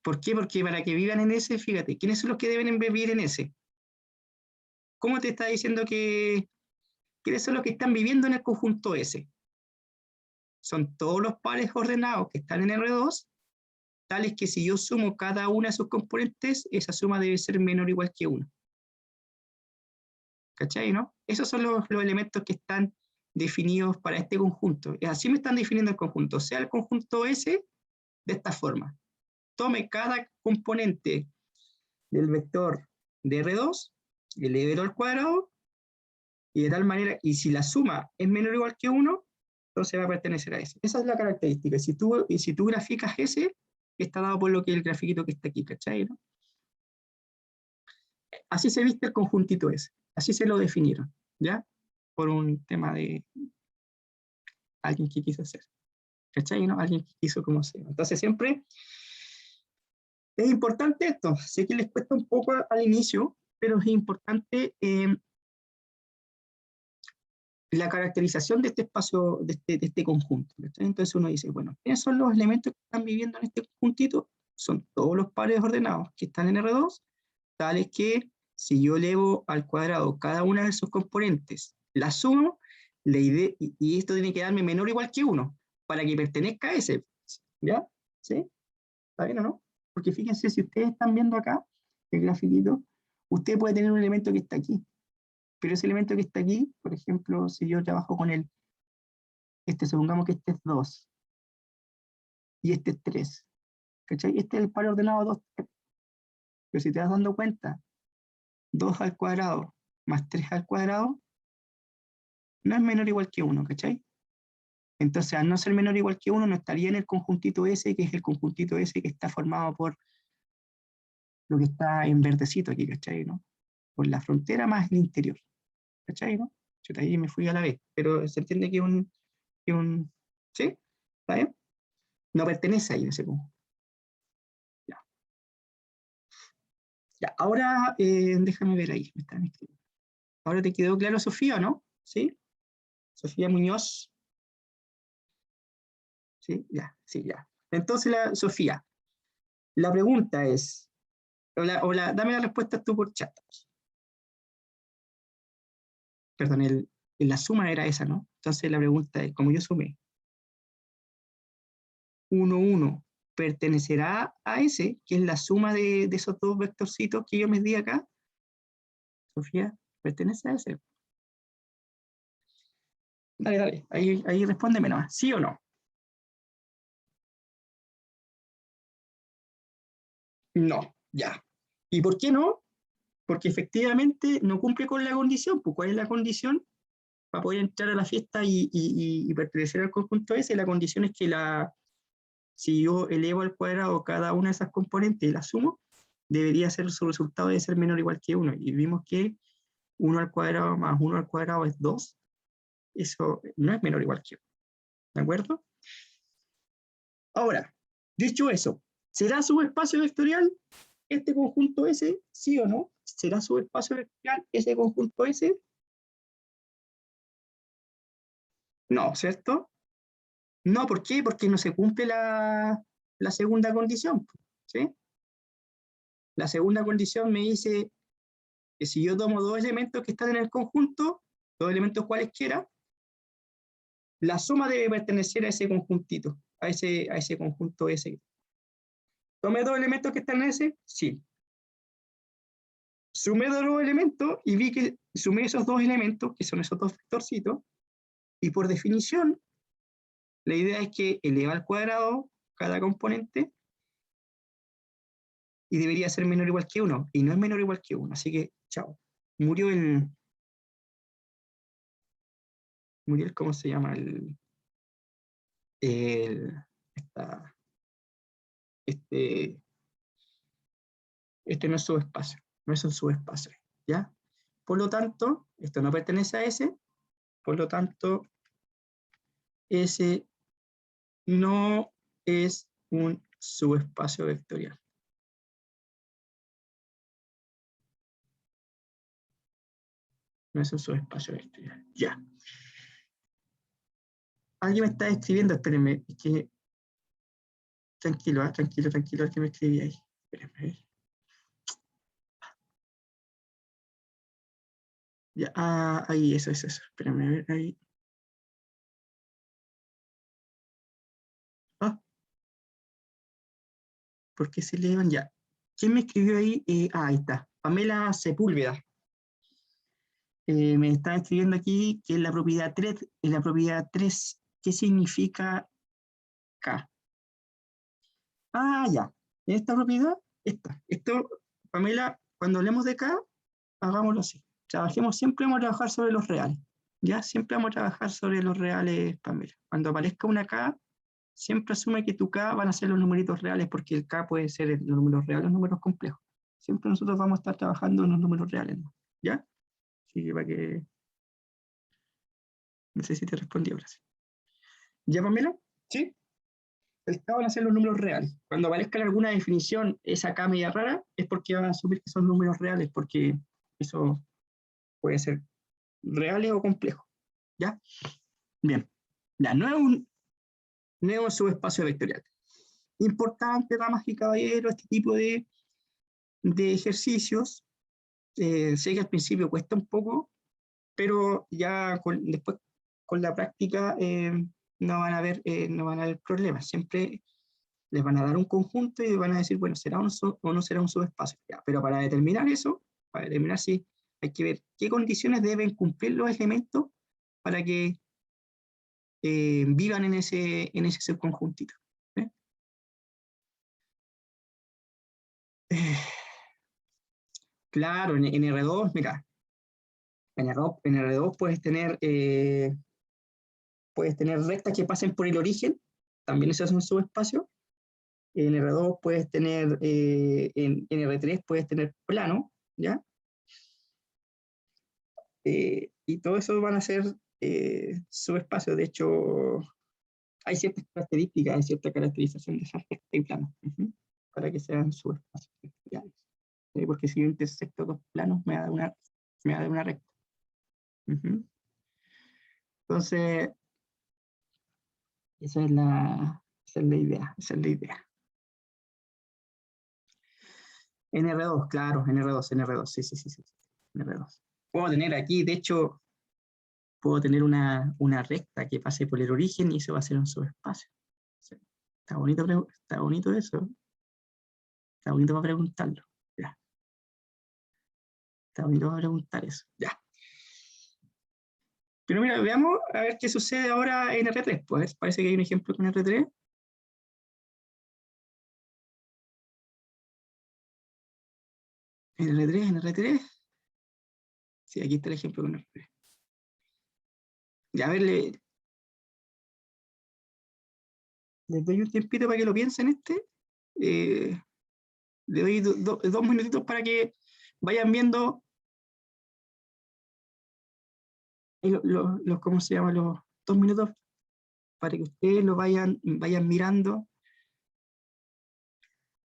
¿Por qué? Porque para que vivan en ese, fíjate, ¿quiénes son los que deben vivir en ese? ¿Cómo te está diciendo que quiénes son los que están viviendo en el conjunto S? Son todos los pares ordenados que están en R2, tales que si yo sumo cada una de sus componentes, esa suma debe ser menor o igual que 1. ¿Cachai, no? Esos son los elementos que están definidos para este conjunto. Así me están definiendo el conjunto. O sea, el conjunto S de esta forma. Tome cada componente del vector de R2, elevelo al cuadrado, y de tal manera, y si la suma es menor o igual que 1, entonces va a pertenecer a ese. Esa es la característica. Si tú graficas ese, está dado por lo que el grafiquito que está aquí, ¿cachai? ¿No? Así se viste el conjuntito ese. Así se lo definieron, ¿ya? Por un tema de alguien que quiso hacer. ¿Cachai? ¿No? Alguien que quiso como sea. Entonces siempre es importante esto. Sé que les cuesta un poco al inicio, pero es importante la caracterización de este espacio, de este conjunto. ¿Cachai? Entonces uno dice, bueno, ¿quiénes son los elementos que están viviendo en este conjuntito? Son todos los pares ordenados que están en R2, tales que si yo elevo al cuadrado cada una de sus componentes, la sumo, y esto tiene que darme menor o igual que 1, para que pertenezca a ese. ¿Ya? ¿Sí? ¿Está bien o no? Porque fíjense, si ustedes están viendo acá, el grafiquito, usted puede tener un elemento que está aquí, pero ese elemento que está aquí, por ejemplo, si yo trabajo con supongamos que este es 2, y este es 3, ¿cachai? Este es el par ordenado 2, 3. Pero si te vas dando cuenta, 2 al cuadrado más 3 al cuadrado no es menor o igual que 1, ¿cachai? Entonces, al no ser menor o igual que 1, no estaría en el conjuntito S, que es el conjuntito S que está formado por lo que está en verdecito aquí, ¿cachai? ¿No? Por la frontera más el interior, ¿cachai? ¿No? Yo ahí me fui a la vez, pero se entiende que ¿sí? ¿Está bien? No pertenece ahí en ese conjunto. Ya. Ya, ahora déjame ver ahí, me están escribiendo. Ahora te quedó claro, Sofía, ¿no? ¿Sí? Sofía Muñoz. ¿Sí? Ya, sí, ya. Entonces, Sofía, la pregunta es, dame la respuesta tú por chat. Perdón, la suma era esa, ¿no? Entonces la pregunta es, como yo sumé 1, 1, ¿pertenecerá a ese, que es la suma de esos dos vectorcitos que yo me di acá? Sofía, ¿pertenece a ese? Dale, dale, ahí respóndeme nomás, ¿sí o no? No, ya. ¿Y por qué no? Porque efectivamente no cumple con la condición. Pues, ¿cuál es la condición? Para poder entrar a la fiesta y pertenecer al conjunto ese, la condición es que si yo elevo al cuadrado cada una de esas componentes y las sumo, debería ser su resultado de ser menor o igual que 1. Y vimos que 1 al cuadrado más 1 al cuadrado es 2. Eso no es menor o igual que 1. ¿De acuerdo? Ahora, dicho eso, ¿será subespacio vectorial este conjunto S? ¿Sí o no? ¿Será subespacio vectorial ese conjunto S? No, ¿cierto? No, ¿por qué? Porque no se cumple la segunda condición, ¿sí? La segunda condición me dice que si yo tomo dos elementos que están en el conjunto, dos elementos cualesquiera, la suma debe pertenecer a ese conjuntito, a ese conjunto S. ¿Tomé dos elementos que están en S? Sí. Sumé dos elementos y vi que sumé esos dos elementos, que son esos dos vectorcitos, y por definición, la idea es que eleva al cuadrado cada componente y debería ser menor o igual que 1, y no es menor o igual que 1, así que, chao. Murió ¿cómo se llama? Esta, este no es subespacio, no es un subespacio, ¿ya? Por lo tanto, esto no pertenece a S, por lo tanto, S no es un subespacio vectorial. No es un subespacio vectorial. Ya. Alguien me está escribiendo, espérenme, es que tranquilo, tranquilo, que me escribí ahí. Espérenme. Ya, ahí, eso. Espérenme, a ver, ahí. Ah, ¿por qué se elevan? Ya. ¿Quién me escribió ahí? Ahí está. Pamela Sepúlveda. Me está escribiendo aquí que la propiedad 3, ¿qué significa K? Ya. Esta propiedad, esto, Pamela, cuando hablemos de K, hagámoslo así. Trabajemos, siempre vamos a trabajar sobre los reales. Ya, siempre vamos a trabajar sobre los reales, Pamela. Cuando aparezca una K, siempre asume que tu K van a ser los numeritos reales, porque el K puede ser los números reales, los números complejos. Siempre nosotros vamos a estar trabajando en los números reales, ¿no? ¿Ya? Sí, para que... No sé si te respondí ahora sí. ¿Ya, Pamela? Sí. El K van a ser los números reales. Cuando aparezca en alguna definición esa K media rara, es porque van a asumir que son números reales, porque eso puede ser reales o complejos. ¿Ya? Bien. Ya, no es un subespacio vectorial. Importante, damas y caballeros, este tipo de ejercicios. Sé que al principio cuesta un poco, pero ya después con la práctica no van a haber problemas. Siempre les van a dar un conjunto y van a decir, bueno, ¿será o no será un subespacio? Ya, pero para determinar eso, para determinar si hay que ver qué condiciones deben cumplir los elementos para que vivan en ese subconjuntito. ¿Eh? Claro, en R2, mira, en R2 puedes tener rectas que pasen por el origen, también eso es un subespacio. En R2 puedes tener, en R3 puedes tener plano, ¿ya? Y todo eso van a ser subespacios. De hecho, hay ciertas características, hay cierta caracterización de esas rectas y planos, para que sean subespacios vectoriales. Porque si yo intersecto dos planos, me va a dar una recta. Entonces, esa es la idea, En R2, claro, en R2, sí, en R2. Puedo tener aquí, de hecho, puedo tener una recta que pase por el origen y eso va a ser un subespacio. Está bonito eso. Está bonito para preguntarlo. Ya. Está bonito para preguntar eso. Ya. Pero mira, veamos a ver qué sucede ahora en R3. Pues parece que hay un ejemplo con R3. En R3. Sí, aquí está el ejemplo con R3. Ya, a ver, Les doy un tiempito para que lo piensen le doy 2 minutitos para que vayan viendo ¿cómo se llama? Los 2 minutos para que ustedes lo vayan mirando.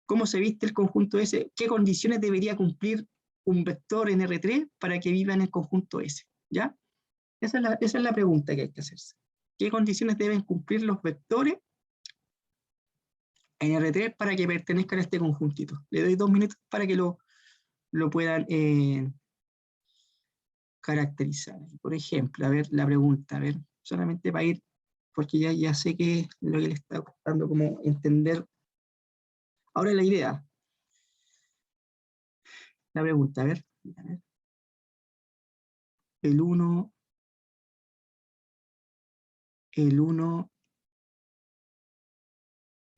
¿Cómo se viste el conjunto S? ¿Qué condiciones debería cumplir un vector en R3 para que viva en el conjunto S? ¿Ya? Esa es la pregunta que hay que hacerse. ¿Qué condiciones deben cumplir los vectores en R3 para que pertenezcan a este conjuntito? Le doy 2 minutos para que lo puedan caracterizar. Por ejemplo, a ver, la pregunta, a ver, solamente para ir, porque ya sé que es lo que le está costando como entender. Ahora la idea, la pregunta, a ver. El 1,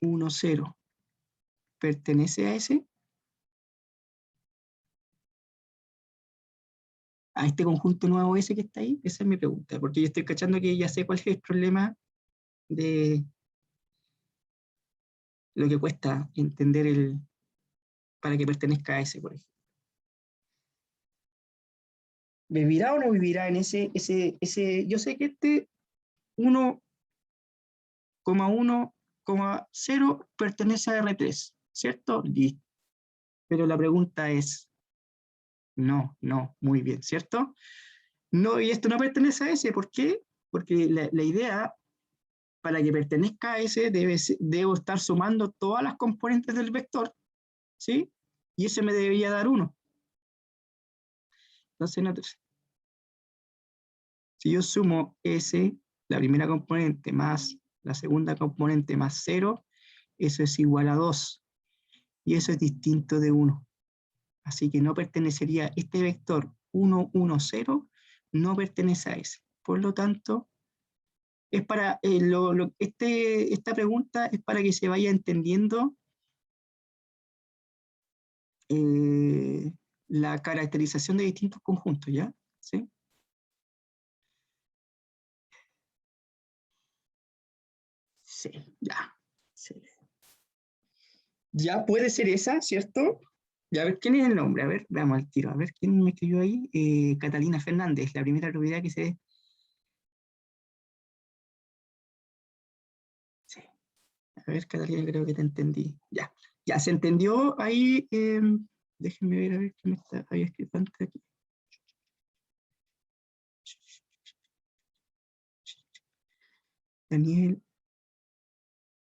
1, 0, ¿pertenece a ese? ¿A este conjunto nuevo S que está ahí? Esa es mi pregunta, porque yo estoy cachando que ya sé cuál es el problema de lo que cuesta entender para que pertenezca a ese, por ejemplo. ¿Vivirá o no vivirá en ese? Yo sé que este 1,1,0 pertenece a R3, ¿cierto? Listo. Pero la pregunta es, no, muy bien, ¿cierto? No, y esto no pertenece a ese, ¿por qué? Porque la idea, para que pertenezca a ese, debo estar sumando todas las componentes del vector, ¿sí? Y ese me debería dar 1. Entonces, no, si yo sumo S, la primera componente, más la segunda componente más 0, eso es igual a 2. Y eso es distinto de 1. Así que no pertenecería, este vector 1, 1, 0, no pertenece a ese. Por lo tanto, es para, esta pregunta es para que se vaya entendiendo la caracterización de distintos conjuntos, ¿ya? ¿Sí? Sí, ya. Sí. Ya puede ser esa, ¿cierto? Ya, a ver, ¿quién es el nombre? A ver, veamos al tiro. A ver, ¿quién me escribió ahí? Catalina Fernández, la primera propiedad que se... Sí. A ver, Catalina, creo que te entendí. Ya, ya se entendió ahí. Déjenme ver, a ver qué me había escrito antes aquí. Daniel.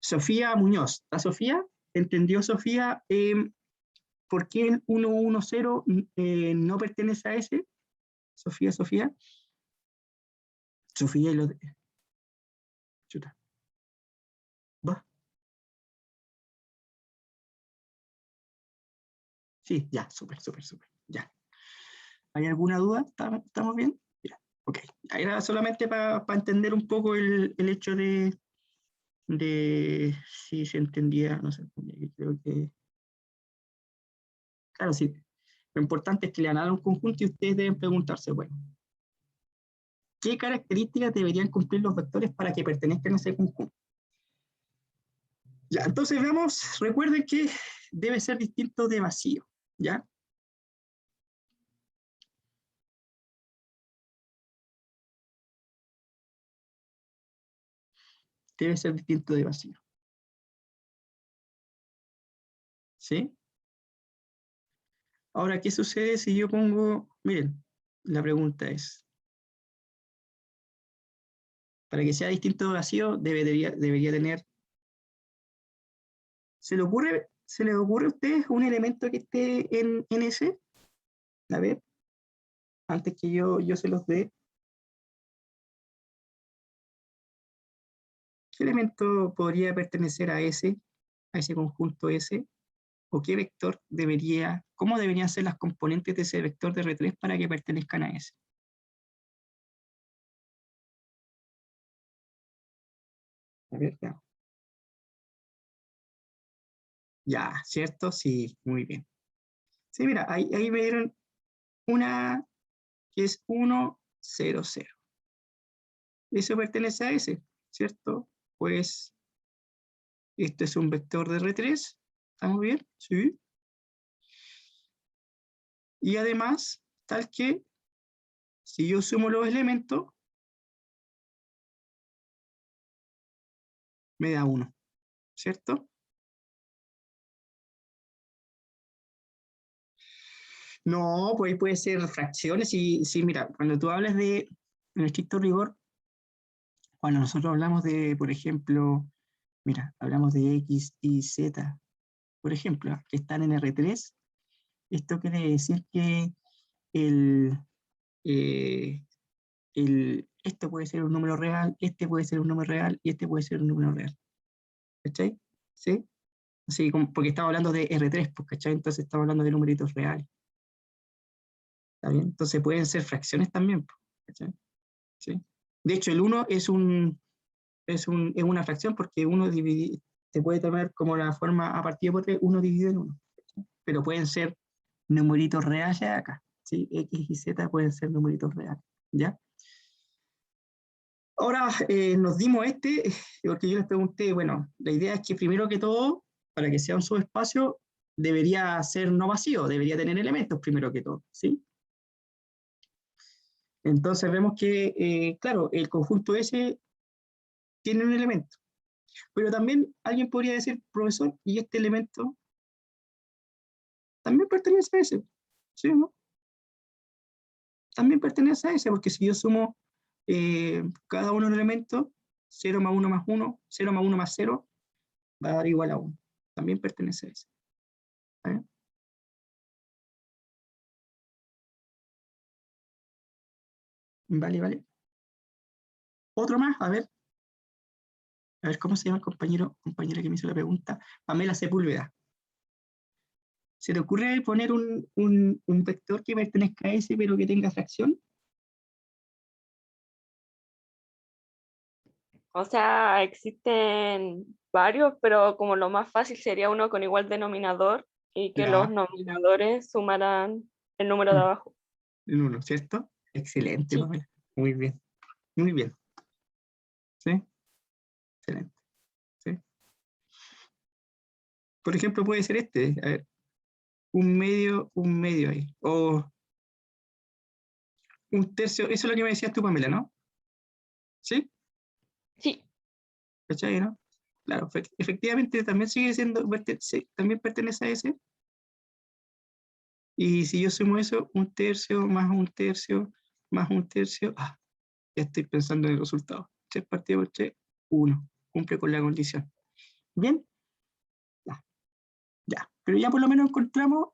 Sofía Muñoz. ¿Está Sofía? ¿Entendió Sofía por qué el 110 no pertenece a ese? Sofía. Sofía y lo de... Chuta. ¿Va? Sí, ya, súper. Ya. ¿Hay alguna duda? ¿Estamos bien? Ya. Ok. Era solamente para entender un poco el hecho de si se entendía, no se entendía, creo que... Claro, sí. Lo importante es que le han dado un conjunto y ustedes deben preguntarse, bueno, ¿qué características deberían cumplir los vectores para que pertenezcan a ese conjunto? Ya, entonces veamos, recuerden que debe ser distinto de vacío, ¿ya? Debe ser distinto de vacío. ¿Sí? Ahora, ¿qué sucede si yo pongo, miren, la pregunta es, para que sea distinto de vacío, debería tener, ¿se le ocurre a ustedes un elemento que esté en ese? A ver, antes que yo se los dé. ¿Qué elemento podría pertenecer a ese conjunto S? ¿O qué vector cómo deberían ser las componentes de ese vector de R3 para que pertenezcan a ese? A ver, ya. Ya, ¿cierto? Sí, muy bien. Sí, mira, ahí me dieron una que es 1, 0, 0. Eso pertenece a ese, ¿cierto? Pues Esto es un vector de R3. ¿Estamos bien? Sí. Y además, tal que si yo sumo los elementos, me da 1, ¿cierto? No, pues ahí puede ser fracciones. Y sí, mira, cuando tú hablas de, en estricto rigor, cuando nosotros hablamos de, por ejemplo, mira, hablamos de X y Z, por ejemplo, que están en R3, esto quiere decir que el, eh, esto puede ser un número real, este puede ser un número real y este puede ser un número real. ¿Cachai? ¿Sí? Así como, porque estaba hablando de R3, pues, ¿cachai? Entonces estaba hablando de numeritos reales. ¿Está bien? Entonces pueden ser fracciones también, pues, ¿cachai? ¿Sí? De hecho, el 1 es una fracción porque uno se puede tomar como la forma a partir de 3, 1 dividido en 1. Pero pueden ser numeritos reales acá. ¿Sí? X y Z pueden ser numeritos reales. ¿Ya? Ahora nos dimos porque yo les pregunté, bueno, la idea es que primero que todo, para que sea un subespacio, debería ser no vacío, debería tener elementos primero que todo, ¿sí? Entonces vemos que, claro, el conjunto S tiene un elemento, pero también alguien podría decir, profesor, y este elemento también pertenece a ese, ¿sí? ¿No? También pertenece a ese, porque si yo sumo cada uno de los elementos, 0 más 1 más 1, 0 más 1 más 0, va a dar igual a 1. También pertenece a ese. ¿Vale? Vale, vale. Otro más, a ver cómo se llama el compañera que me hizo la pregunta. Pamela Sepúlveda. ¿Se te ocurre poner un vector que pertenezca a ese, pero que tenga fracción? O sea, existen varios, pero como lo más fácil sería uno con igual denominador y que los Ya, nominadores sumaran el número de abajo. en uno, ¿cierto? Excelente, Sí, Pamela. Muy bien, muy bien. ¿Sí? Excelente. ¿Sí? Por ejemplo, puede ser a ver, un medio ahí. O un tercio, eso es lo que me decías tú, Pamela, ¿no? ¿Sí? sí, ¿Cachai, no? Claro, efectivamente también sigue siendo, sí, también pertenece a ese. Y si yo sumo eso, un tercio más un tercio más un tercio, ya estoy pensando en el resultado. 3 partido por 3, 1. Cumple con la condición. ¿Bien? Ya, ya. Pero ya por lo menos encontramos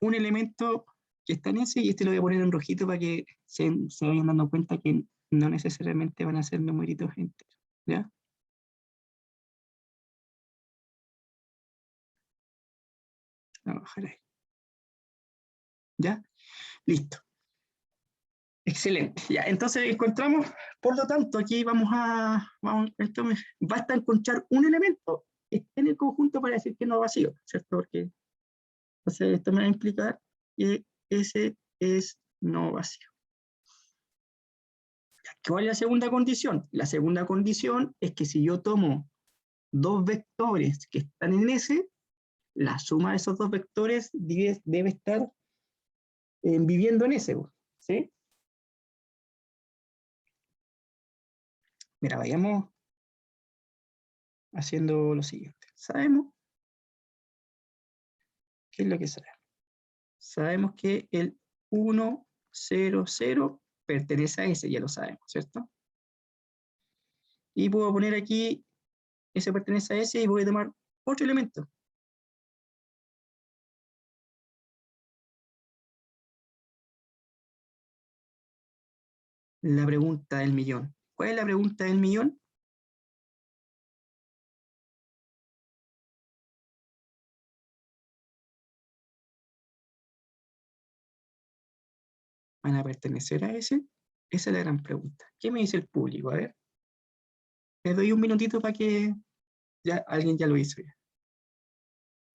un elemento que está en ese, y este lo voy a poner en rojito para que se vayan dando cuenta que no necesariamente van a ser numeritos enteros. ¿Ya? Vamos a bajar ahí. ¿Ya? Listo. Excelente. Ya, entonces encontramos, por lo tanto, aquí basta encontrar un elemento que esté en el conjunto para decir que no es vacío, ¿cierto? Porque entonces esto me va a implicar que ese es no vacío. ¿Cuál es la segunda condición? La segunda condición es que si yo tomo dos vectores que están en ese, la suma de esos dos vectores debe estar viviendo en ese, ¿sí? Mira, vayamos haciendo lo siguiente. Sabemos qué es lo que sabemos. Sabemos que el 1, 0, 0 pertenece a ese, ya lo sabemos, ¿cierto? Y puedo poner aquí, ese pertenece a ese, y voy a tomar otro elemento. La pregunta del millón. ¿Cuál es la pregunta del millón? ¿Van a pertenecer a ese? Esa es la gran pregunta. ¿Qué me dice el público? A ver, les doy un minutito para que ya alguien ya lo hizo ya.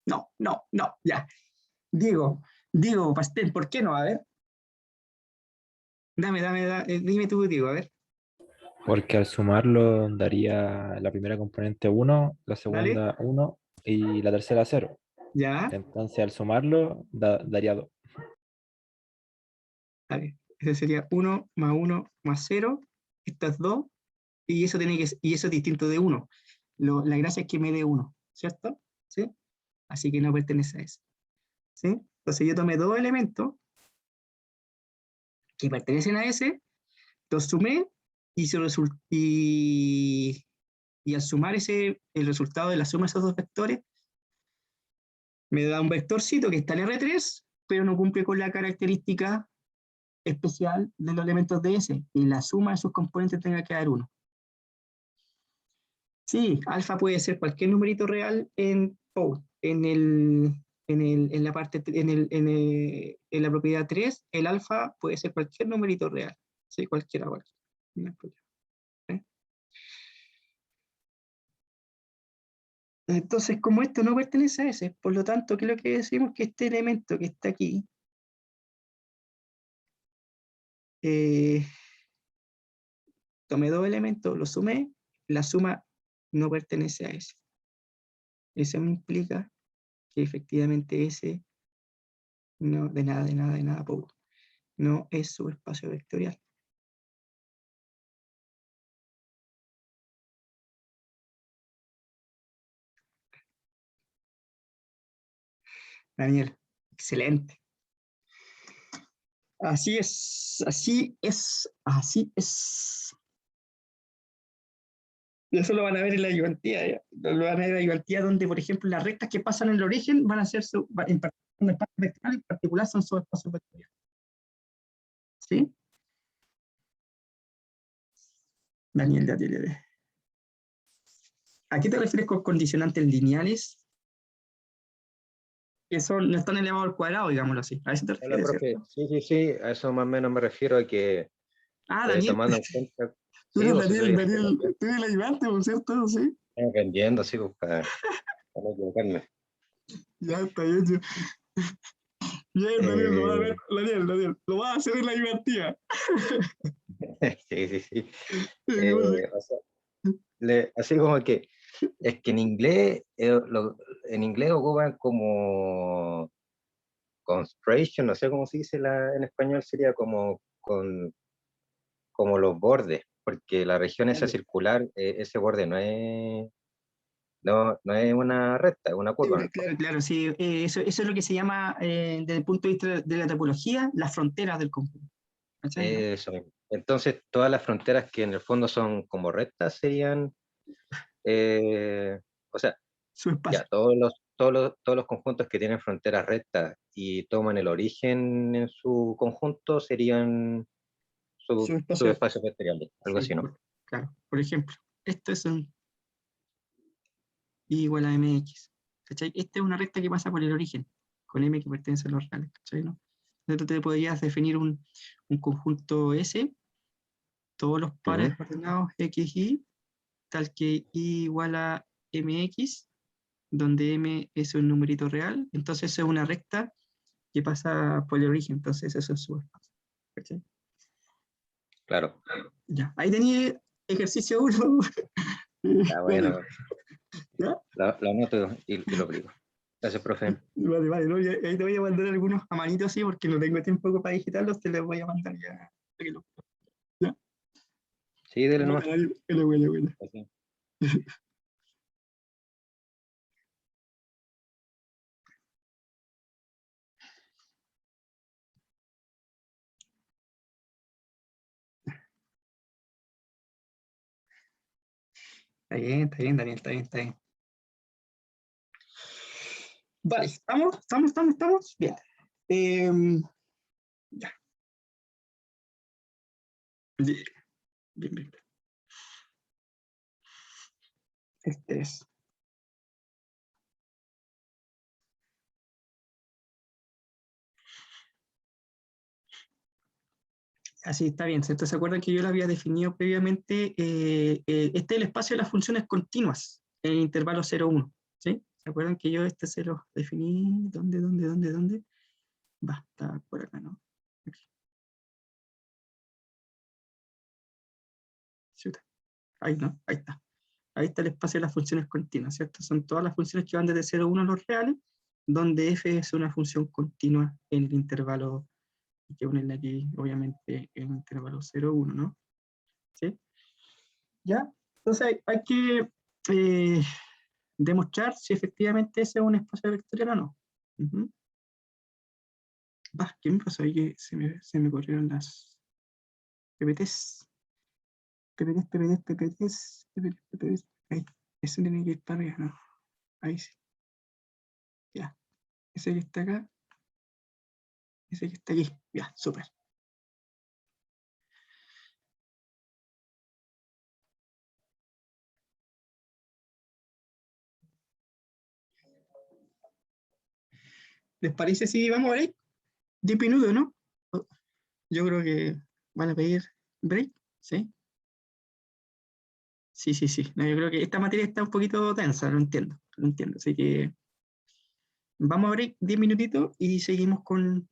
No, no, no, ya. Diego, Pastel, ¿por qué no? A ver. Dime tú, Diego, a ver. Porque al sumarlo daría la primera componente 1, la ¿Vale? segunda 1 y la tercera 0. Ya, Entonces al sumarlo daría 2. vale. Ese sería 1 más 1 más 0. Estas dos. Y eso, y eso es distinto de 1. La gracia es que me dé 1, ¿cierto? ¿Sí? Así que no pertenece a ese. ¿Sí? Entonces yo tomé dos elementos que pertenecen a ese, los sumé y, y al sumar el resultado de la suma de esos dos vectores, me da un vectorcito que está en R3, pero no cumple con la característica especial de los elementos de S, y la suma de sus componentes tenga que dar 1. Sí, alfa puede ser cualquier numerito real en Poe, en la parte, en la propiedad 3, el alfa puede ser cualquier numerito real. Sí, cualquiera. No hay problema. ¿Sí? Entonces, como esto no pertenece a ese, por lo tanto, ¿qué es lo que decimos? Que este elemento que está aquí, tomé dos elementos, los sumé, la suma no pertenece a ese. Eso me implica que efectivamente ese no, de nada, Poe, no es subespacio vectorial. Daniel, excelente. Así es, así es, así es. Y eso lo van a ver en la ayudantía, ¿ya? Lo van a ver en la ayudantía donde, por ejemplo, las rectas que pasan en el origen van a ser en un espacio vectorial, en particular son subespacios vectoriales. ¿Sí? Daniel. ¿A qué te refieres con condicionantes lineales? Que son, no están elevados al cuadrado, digámoslo así. A eso te Hola, refieres, profe. ¿cierto? Sí, a eso más o menos me refiero a que Daniel, tomando en cuenta, tú sí, eres vos Daniel, soy tú eres el ayudante, ¿no es cierto? Sí. aprendiendo, sí, pues, para no equivocarme. Ya está bien. Bien, Daniel, lo va a Eh, ver, Daniel, lo va a hacer en la ayudantía. sí. O sea, así como que es que en inglés ocupan como constration, no sé cómo se dice en español, sería como los bordes, porque la región esa circular, ese borde no es una recta, es una curva. ¿No? Claro, sí. Eso es lo que se llama, desde el punto de vista de la topología, las fronteras del conjunto. ¿Cachai, no? Eso mismo. Entonces, todas las fronteras que en el fondo son como rectas serían, o sea, Su ya, espacio. todos los conjuntos que tienen fronteras rectas y toman el origen en su conjunto serían Su espacio. subespacios vectoriales, algo Sí, así, ¿no? claro. Por ejemplo, esto es un I igual a mx. ¿Cachai? Esta es una recta que pasa por el origen, con m que pertenece a los reales. ¿Cachai, no? Entonces tú te podrías definir un conjunto S, todos los pares Ujú. ordenados x, y, tal que I igual a mx, donde m es un numerito real. Entonces eso es una recta que pasa por el origen. Entonces eso es su espacio. ¿Cachai? Claro. Ya. Ahí tenía ejercicio 1. Está bueno, ¿Ya? lo anoto y lo aplico. Gracias, profe. Vale, no, ahí te voy a mandar algunos a manito, sí, porque no tengo tiempo para digitarlos, te los voy a mandar ya. ¿Ya? Sí, dele Bueno, nomás. bueno. Así. Está bien, Daniel, está bien. Vale, ¿estamos? Bien. Ya. Bien. Este es. Así está bien, ¿cierto? ¿Se acuerdan que yo lo había definido previamente? Este es el espacio de las funciones continuas en el intervalo 0,1. ¿Sí? ¿Se acuerdan que yo este se lo definí? ¿Dónde? Va, está por acá, ¿no? Aquí. Chuta. Ahí no, ahí está. Ahí está el espacio de las funciones continuas, ¿cierto? Son todas las funciones que van desde 0 a 1 los reales, donde f es una función continua en el intervalo, hay que ponerle aquí, obviamente, en el intervalo 0, 1, ¿no? ¿Sí? ¿Ya? Entonces hay que demostrar si efectivamente ese es un espacio vectorial o no. ¿Qué me pasó ahí? Que se me corrieron las PPTs. PPTs. Ahí. Ese tiene que ir para arriba, ¿no? Ahí sí. Ya. Ese que está acá. Ese que está aquí. Ya, súper. ¿Les parece si vamos a break? 10 minutos, ¿no? Yo creo que van a pedir break, ¿sí? Sí. No, yo creo que esta materia está un poquito tensa, lo entiendo. Así que vamos a break 10 minutitos y seguimos con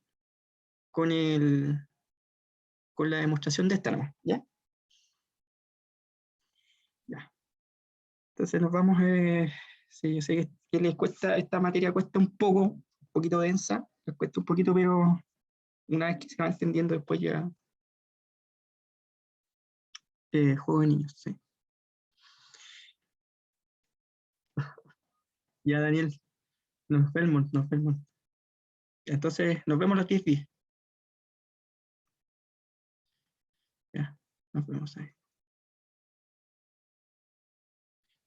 la demostración de esta nomás, ¿ya? Ya. Entonces nos vamos, sí, yo sé que les cuesta, esta materia cuesta un poquito densa, les cuesta un poquito, pero una vez que se va entendiendo después ya, juego de niños, sí. Ya, Daniel, nos vemos. Entonces, nos vemos a las 10:10. Ya, nos vemos ahí.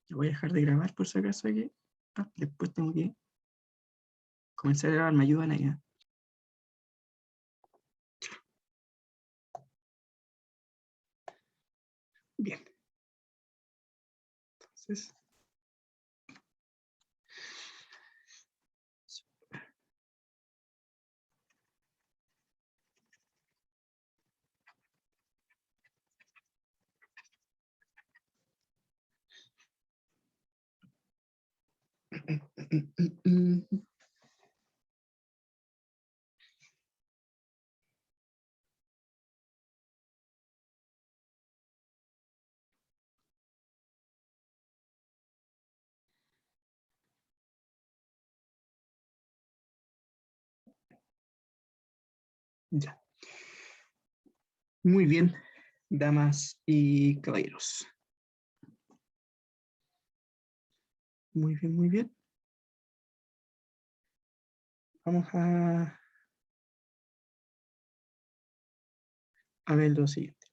Yo voy a dejar de grabar por si acaso aquí. Después tengo que comenzar a grabar, me ayudan ahí. Bien. Entonces. Ya. Muy bien, damas y caballeros. Muy bien. Vamos a ver lo siguiente.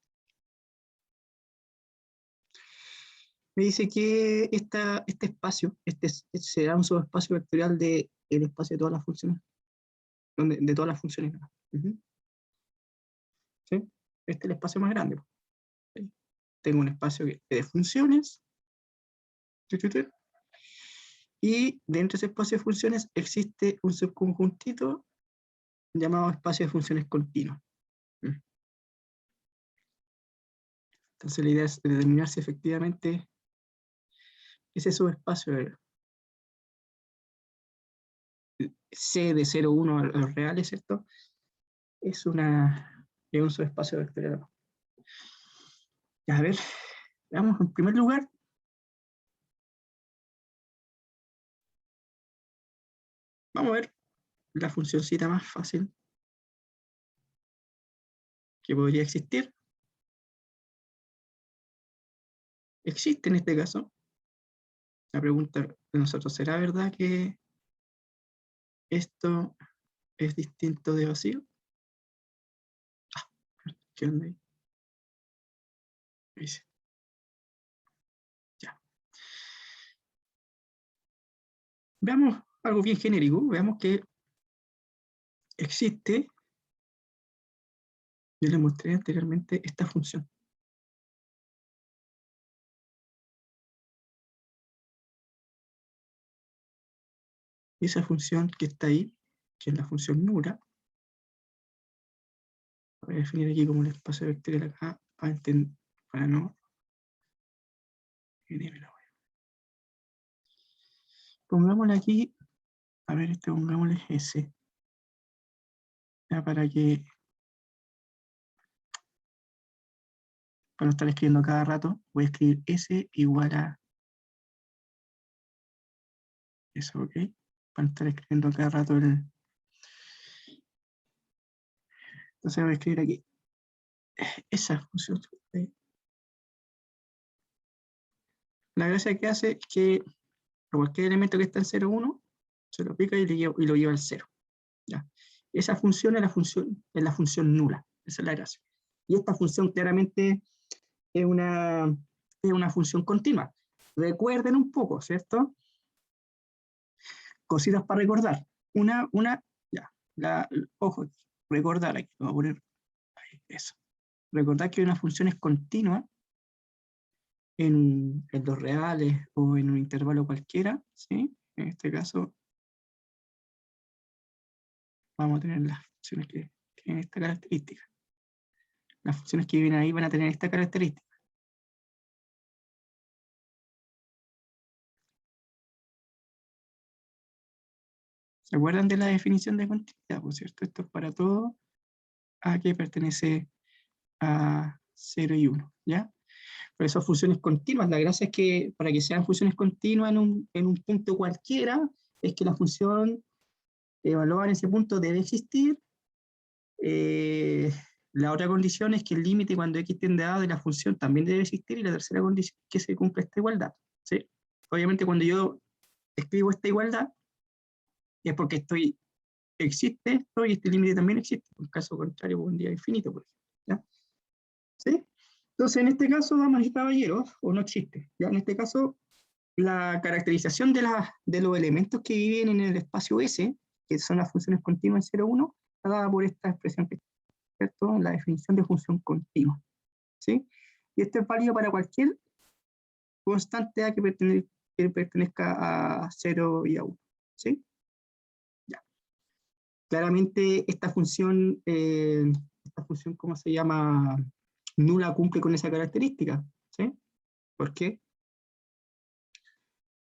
Me dice que este espacio, será un subespacio vectorial del espacio de todas las funciones. De todas las funciones. ¿Sí? Este es el espacio más grande. ¿Sí? Tengo un espacio de funciones. Y dentro de ese espacio de funciones existe un subconjuntito llamado espacio de funciones continuo. Entonces la idea es determinar si efectivamente ese subespacio C de 0, 1 a los reales, ¿cierto? Es un subespacio vectorial. A ver, veamos en primer lugar. Vamos a ver la funcioncita más fácil que podría existir. Existe en este caso. La pregunta de nosotros, ¿será verdad que esto es distinto de vacío? ¿Qué onda ahí? Dice. Ya. Veamos algo bien genérico. Veamos que existe, yo les mostré anteriormente esta función. Y esa función que está ahí, que es la función nula, voy a definir aquí como un espacio vectorial acá, para no... Pongámosle aquí, a ver, pongámosle S. Ya para que para no estar escribiendo cada rato, voy a escribir S igual a eso, ¿ok? Para no estar escribiendo cada rato el... Entonces voy a escribir aquí esa función. ¿Ok? La gracia que hace es que a cualquier elemento que está en 0, 1, se lo pica y lo lleva al 0. ¿Ya? Esa función es la función nula. Esa es la gracia. Y esta función claramente es una función continua. Recuerden un poco, ¿cierto? Cositas para recordar. Ojo, recordar, aquí lo voy a poner ahí, eso. Recordar que una función es continua en los reales o en un intervalo cualquiera, ¿sí? En este caso, vamos a tener las funciones que tienen esta característica. Las funciones que vienen ahí van a tener esta característica. ¿Se acuerdan de la definición de continuidad? Por cierto, esto es para todo a que pertenece a 0 y 1, ¿ya? Por eso funciones continuas, la gracia es que para que sean funciones continuas en un punto cualquiera, es que la función evaluada en ese punto debe existir. La otra condición es que el límite cuando x tiende a de la función también debe existir, y la tercera condición es que se cumpla esta igualdad, ¿sí? Obviamente cuando yo escribo esta igualdad, es porque existe esto y este límite también existe. En caso contrario, pondría infinito, por ejemplo. ¿Ya? ¿Sí? Entonces, en este caso, damas y caballeros, o no existe. ¿Ya? En este caso, la caracterización de los elementos que viven en el espacio S, que son las funciones continuas en 0, 1, está dada por esta expresión que está, ¿cierto? La definición de función continua. ¿Sí? Y esto es válido para cualquier constante A que pertenezca a 0 y a 1. ¿Sí? Claramente esta función, ¿cómo se llama? Nula cumple con esa característica, ¿sí? ¿Por qué?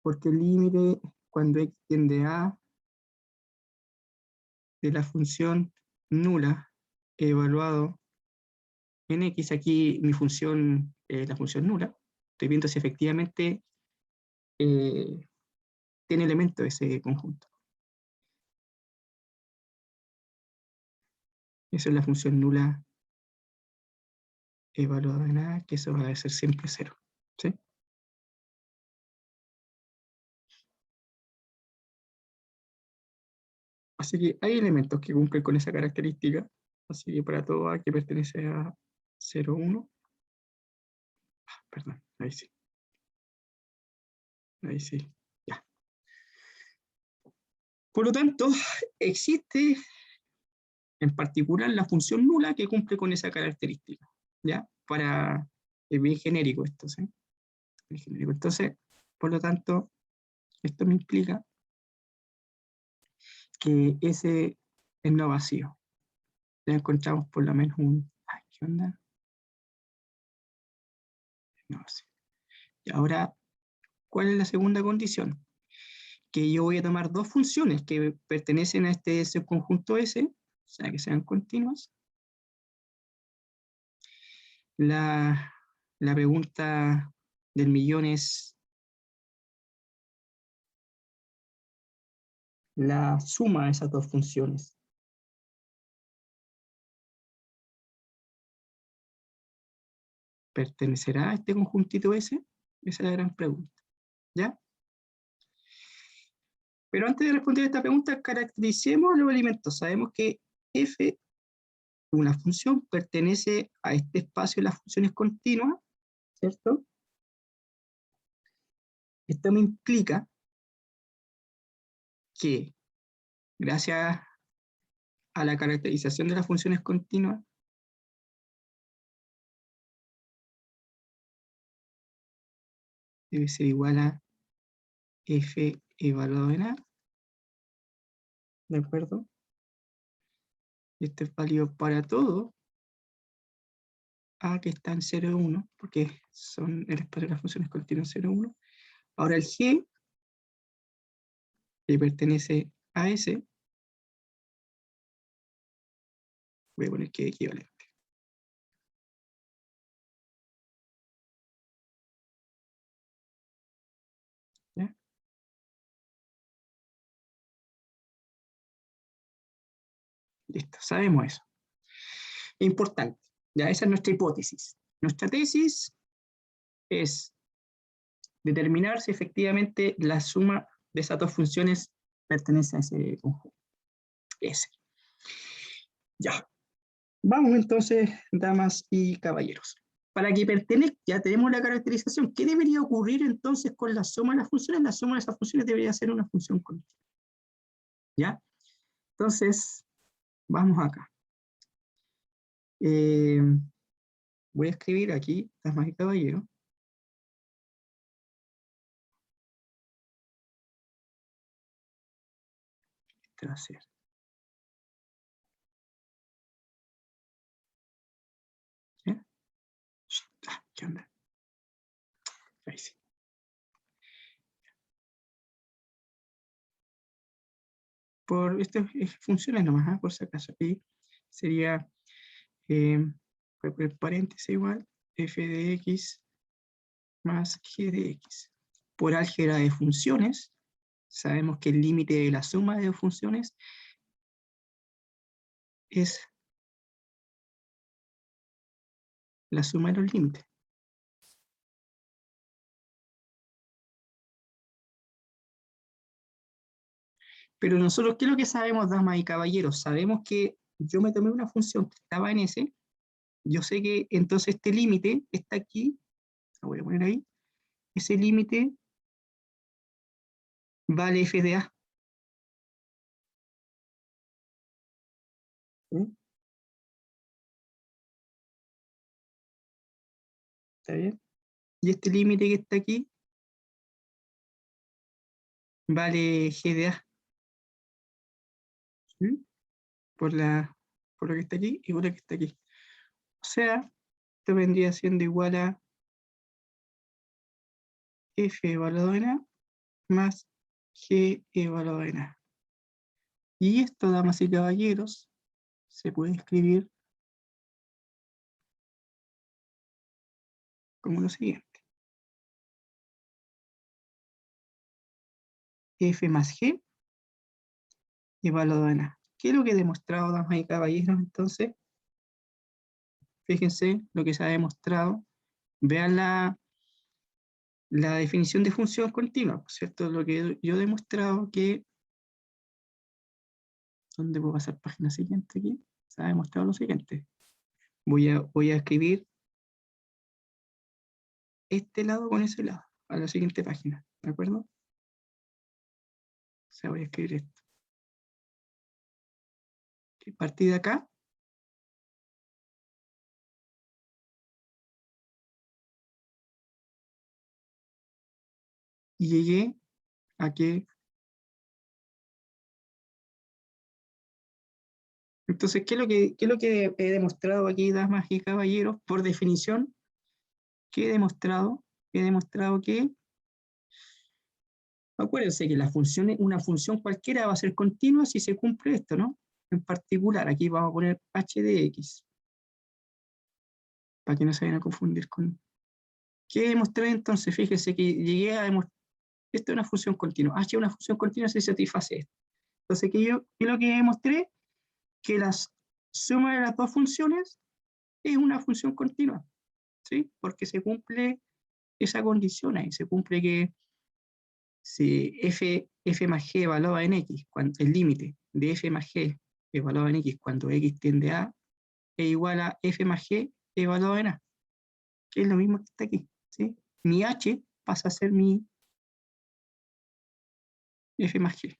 Porque el límite cuando x tiende a de la función nula evaluado en x, aquí mi función, la función nula, estoy viendo si efectivamente tiene elemento ese conjunto. Esa es la función nula evaluada en A, que eso va a ser siempre 0. ¿Sí? Así que hay elementos que cumplen con esa característica. Así que para todo A que pertenece a 0, 1. Perdón, ahí sí. Ahí sí, ya. Por lo tanto, existe en particular la función nula que cumple con esa característica. ¿Ya? Es bien genérico esto, ¿sí? Bien genérico. Entonces, por lo tanto, esto me implica que ese es no vacío. Ya encontramos por lo menos un... Ay, ¿qué onda? No vacío. Y ahora, ¿cuál es la segunda condición? Que yo voy a tomar dos funciones que pertenecen a este subconjunto S, o sea, que sean continuas. La pregunta del millón es la suma de esas dos funciones. ¿Pertenecerá a este conjuntito S? Esa es la gran pregunta. ¿Ya? Pero antes de responder a esta pregunta, caractericemos los elementos. Sabemos que f, una función, pertenece a este espacio de las funciones continuas, ¿cierto? Esto me implica que, gracias a la caracterización de las funciones continuas, debe ser igual a f evaluado en A, ¿de acuerdo? Esto es válido para todo A que está en 0, 1, porque son el espacio de las funciones continuas 0, 1. Ahora el G, que pertenece a S, voy a poner que es equivalente. Listo, sabemos eso. Importante. Ya, esa es nuestra hipótesis. Nuestra tesis es determinar si efectivamente la suma de esas dos funciones pertenece a ese conjunto. Ese. Ya. Vamos entonces, damas y caballeros. Para que pertenezca, ya tenemos la caracterización. ¿Qué debería ocurrir entonces con la suma de las funciones? La suma de esas funciones debería ser una función continua. ¿Ya? Entonces, vamos acá. Voy a escribir aquí, damas y caballeros. Este va a ser. ¿Ya? ¿Qué onda? Ahí sí. Por estas funciones nomás, por si acaso. Y sería, por el paréntesis igual, f de x más g de x. Por álgebra de funciones, sabemos que el límite de la suma de funciones es la suma de los límites. Pero nosotros, ¿qué es lo que sabemos, damas y caballeros? Sabemos que yo me tomé una función que estaba en S, yo sé que entonces este límite está aquí, lo voy a poner ahí, ese límite vale f de a. ¿Sí? ¿Está bien? Y este límite que está aquí vale g de a. ¿Sí? Por lo que está aquí y por lo que está aquí. O sea, esto vendría siendo igual a f evaluado en a más g evaluado en a. Y esto, damas y caballeros, se puede escribir como lo siguiente. F más G evaluado en A. ¿Qué es lo que he demostrado, damas y caballeros? Entonces, fíjense lo que se ha demostrado. Vean la definición de función continua, ¿cierto? Lo que yo he demostrado que... ¿Dónde puedo pasar página siguiente aquí? Se ha demostrado lo siguiente. Voy a escribir este lado con ese lado, a la siguiente página, ¿de acuerdo? O sea, voy a escribir esto. A partir de acá, y llegué a que... Entonces, ¿qué es lo que he demostrado aquí, damas y caballeros? Por definición, ¿qué he demostrado? He demostrado que, acuérdense que una función cualquiera va a ser continua si se cumple esto, ¿no? En particular, aquí vamos a poner h de x, para que no se vayan a confundir con... ¿Qué demostré entonces? Fíjense que llegué a demostrar, esto es una función continua, h es una función continua si satisface esto. Entonces, ¿qué es lo que demostré? Que la suma de las dos funciones es una función continua, ¿sí? Porque se cumple esa condición ahí, se cumple que si f más g evaluado en x, el límite de f más g evaluado en x cuando x tiende a es igual a f más g evaluado en a, que es lo mismo que está aquí, ¿sí? Mi h pasa a ser mi f más g,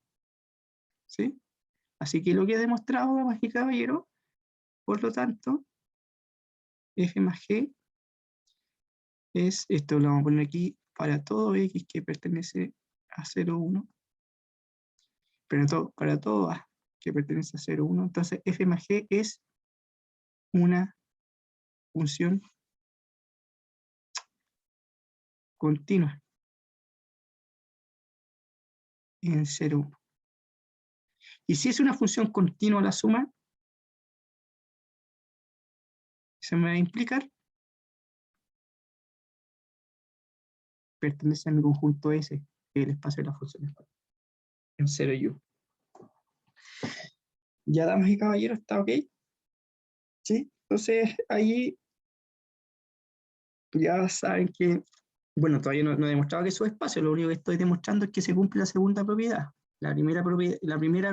¿sí? Así que lo que he demostrado, damas y caballeros, por lo tanto, f más g es, esto lo vamos a poner aquí, para todo x que pertenece a 0, 1, pero para todo a que pertenece a 0, 1, entonces f más g es una función continua en 0, 1. Y si es una función continua la suma, se me va a implicar, pertenece a mi conjunto S, que es el espacio de las funciones en 0 y 1. Ya, damas y caballeros, ¿está ok? ¿Sí? Entonces, ahí ya saben que, bueno, todavía no he demostrado que es subespacio, lo único que estoy demostrando es que se cumple la segunda propiedad. La primera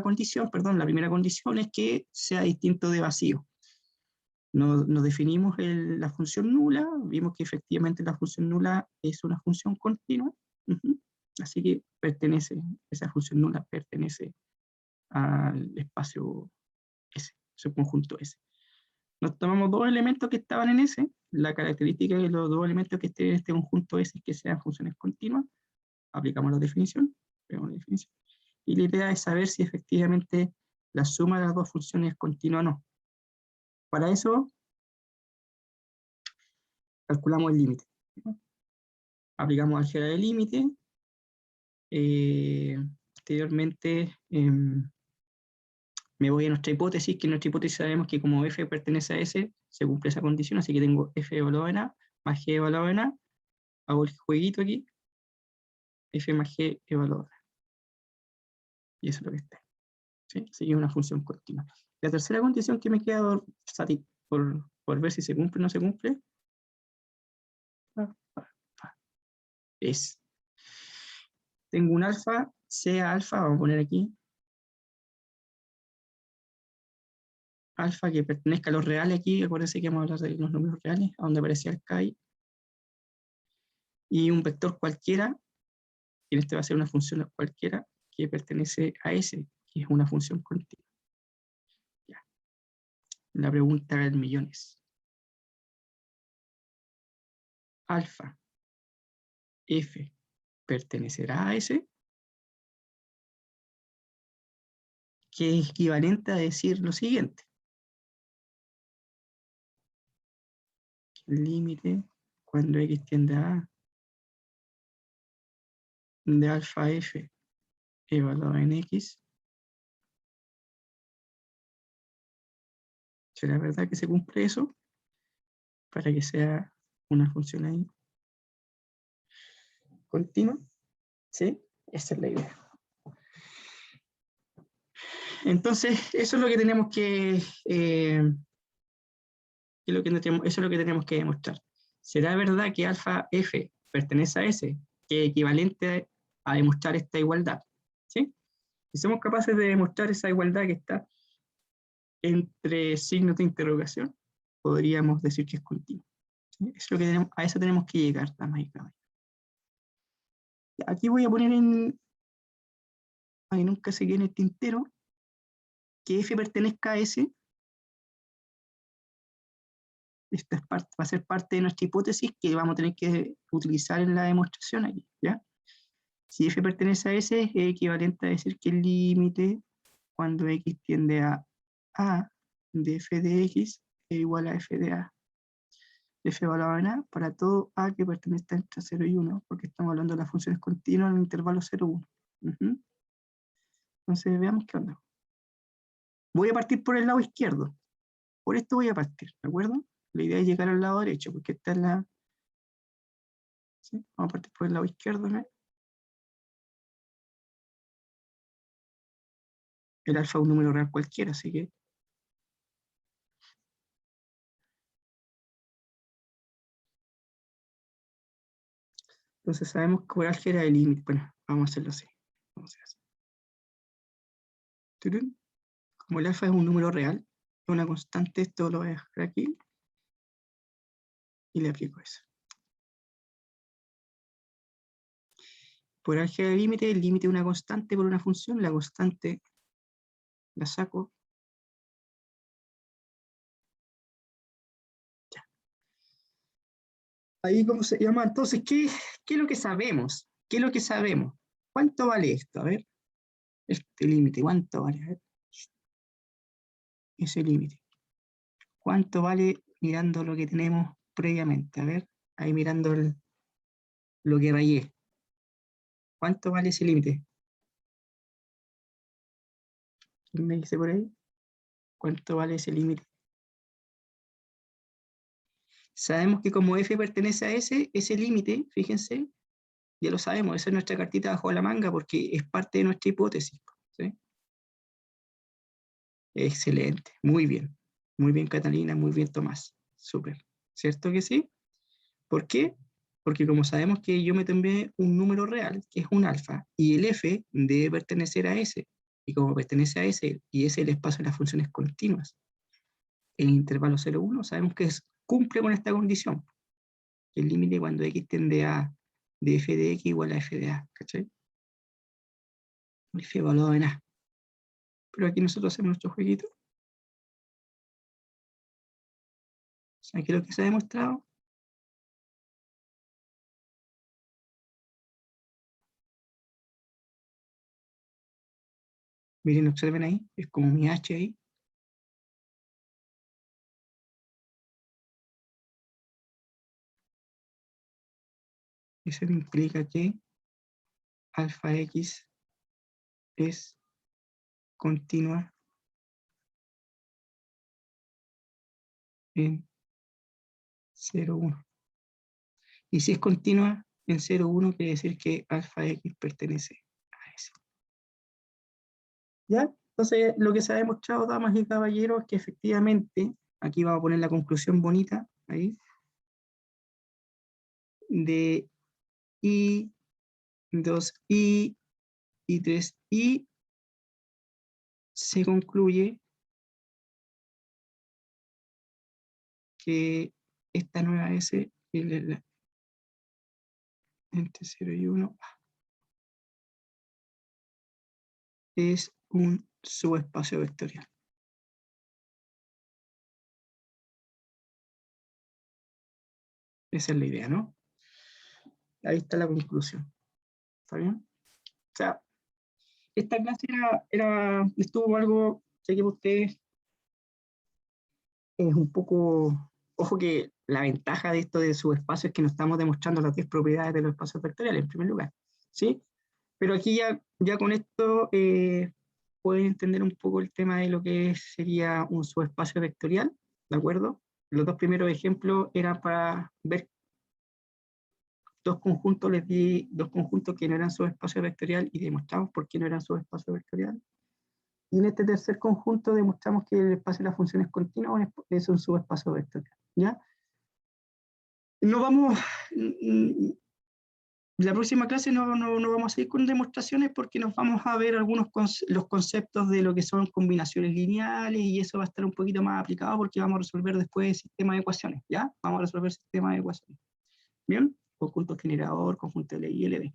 condición es que sea distinto de vacío. Nos definimos la función nula, vimos que efectivamente la función nula es una función continua, así que esa función nula pertenece al espacio S, subconjunto S. Nos tomamos dos elementos que estaban en S, la característica de los dos elementos que estén en este conjunto S es que sean funciones continuas, aplicamos la definición, y la idea es saber si efectivamente la suma de las dos funciones es continua o no. Para eso, calculamos el límite. Aplicamos álgebra de límite. Anteriormente, me voy a nuestra hipótesis, que en nuestra hipótesis sabemos que como f pertenece a S, se cumple esa condición, así que tengo f evaluado en A más g evaluado en A. Hago el jueguito aquí, f más g evaluado en A. Y eso es lo que está. ¿Sí? Así que es una función continua. La tercera condición que me queda por ver si se cumple o no se cumple es, tengo un alfa, sea alfa, vamos a poner aquí, alfa que pertenezca a los reales aquí, acuérdense que vamos a hablar de los números reales, a donde aparecía el KI, y un vector cualquiera, y este va a ser una función cualquiera que pertenece a S, que es una función continua. Ya. La pregunta del millón es, alfa F pertenecerá a S, que es equivalente a decir lo siguiente. El límite cuando X tiende a A de alfa F evaluado en X. ¿Será verdad que se cumple eso? Para que sea una función ahí continua. ¿Sí? Esa es la idea. Entonces, eso es lo que tenemos que eso es lo que tenemos que demostrar. ¿Será verdad que alfa F pertenece a S, que es equivalente a demostrar esta igualdad? ¿Sí? Si somos capaces de demostrar esa igualdad que está entre signos de interrogación, podríamos decir que es continua. ¿Sí? Es lo que a eso tenemos que llegar, damas y caballeros. Aquí voy a poner nunca se quede en el tintero, que F pertenezca a S. Esta va a ser parte de nuestra hipótesis que vamos a tener que utilizar en la demostración aquí, ¿ya? Si F pertenece a S, es equivalente a decir que el límite cuando X tiende a A de F de X es igual a F de A. F evaluado en A para todo A que pertenezca entre 0 y 1, porque estamos hablando de las funciones continuas en el intervalo 0, 1. Entonces veamos qué onda. Voy a partir por el lado izquierdo. Por esto voy a partir, ¿de acuerdo? La idea es llegar al lado derecho, porque esta es la... ¿Sí? Vamos a partir por el lado izquierdo, ¿no? El alfa es un número real cualquiera, así que... Entonces sabemos que por álgebra de límite. Bueno, vamos a hacerlo así. Vamos a hacer así. ¡Turun! Como el alfa es un número real, es una constante, esto lo voy a dejar aquí. Y le aplico eso. Por álgebra de límite, el límite es una constante por una función, la constante la saco. Ya. Ahí, ¿cómo se llama? Entonces, ¿qué es lo que sabemos? ¿Qué es lo que sabemos? ¿Cuánto vale esto? A ver, este límite, ¿cuánto vale? A ver. Ese límite. ¿Cuánto vale mirando lo que tenemos previamente? A ver, ahí mirando lo que rayé. ¿Cuánto vale ese límite? ¿Quién me dice por ahí? ¿Cuánto vale ese límite? Sabemos que como F pertenece a ese límite, fíjense, ya lo sabemos, esa es nuestra cartita bajo la manga porque es parte de nuestra hipótesis. ¿Sí? Excelente, muy bien. Muy bien, Catalina, muy bien, Tomás. Súper. ¿Cierto que sí? ¿Por qué? Porque como sabemos que yo me tomé un número real, que es un alfa, y el f debe pertenecer a S. Y como pertenece a S, y es el espacio de las funciones continuas, el intervalo 0,1, sabemos que cumple con esta condición. El límite cuando x tiende a de f de x igual a f de a. ¿Cachai? F evaluado en a. Pero aquí nosotros hacemos nuestro jueguito. ¿Saben qué es lo que se ha demostrado? Miren, observen ahí, es como mi h ahí. Eso implica que alfa x es continua en 0,1. Y si es continua en 0,1, quiere decir que alfa x pertenece a S. ¿Ya? Entonces, lo que se ha demostrado, damas y caballeros, es que efectivamente, aquí vamos a poner la conclusión bonita, ahí, de I, 2I y 3I, se concluye que esta nueva S, entre 0 y 1, es un subespacio vectorial. Esa es la idea, ¿no? Ahí está la conclusión. ¿Está bien? O sea, esta clase estuvo algo, sé que ustedes es un poco, ojo que la ventaja de esto de subespacio es que nos estamos demostrando las 10 propiedades de los espacios vectoriales en primer lugar, ¿sí? Pero aquí ya con esto pueden entender un poco el tema de lo que sería un subespacio vectorial, ¿de acuerdo? Los dos primeros ejemplos eran para ver dos conjuntos, les di dos conjuntos que no eran subespacio vectorial y demostramos por qué no eran subespacio vectorial. Y en este tercer conjunto demostramos que el espacio de las funciones continuas es un subespacio vectorial, ¿ya? No vamos, la próxima clase no vamos a seguir con demostraciones porque nos vamos a ver los conceptos de lo que son combinaciones lineales y eso va a estar un poquito más aplicado porque vamos a resolver después sistemas de ecuaciones, ¿ya? Vamos a resolver sistemas de ecuaciones. ¿Bien? Conjunto generador, conjunto LI, LD.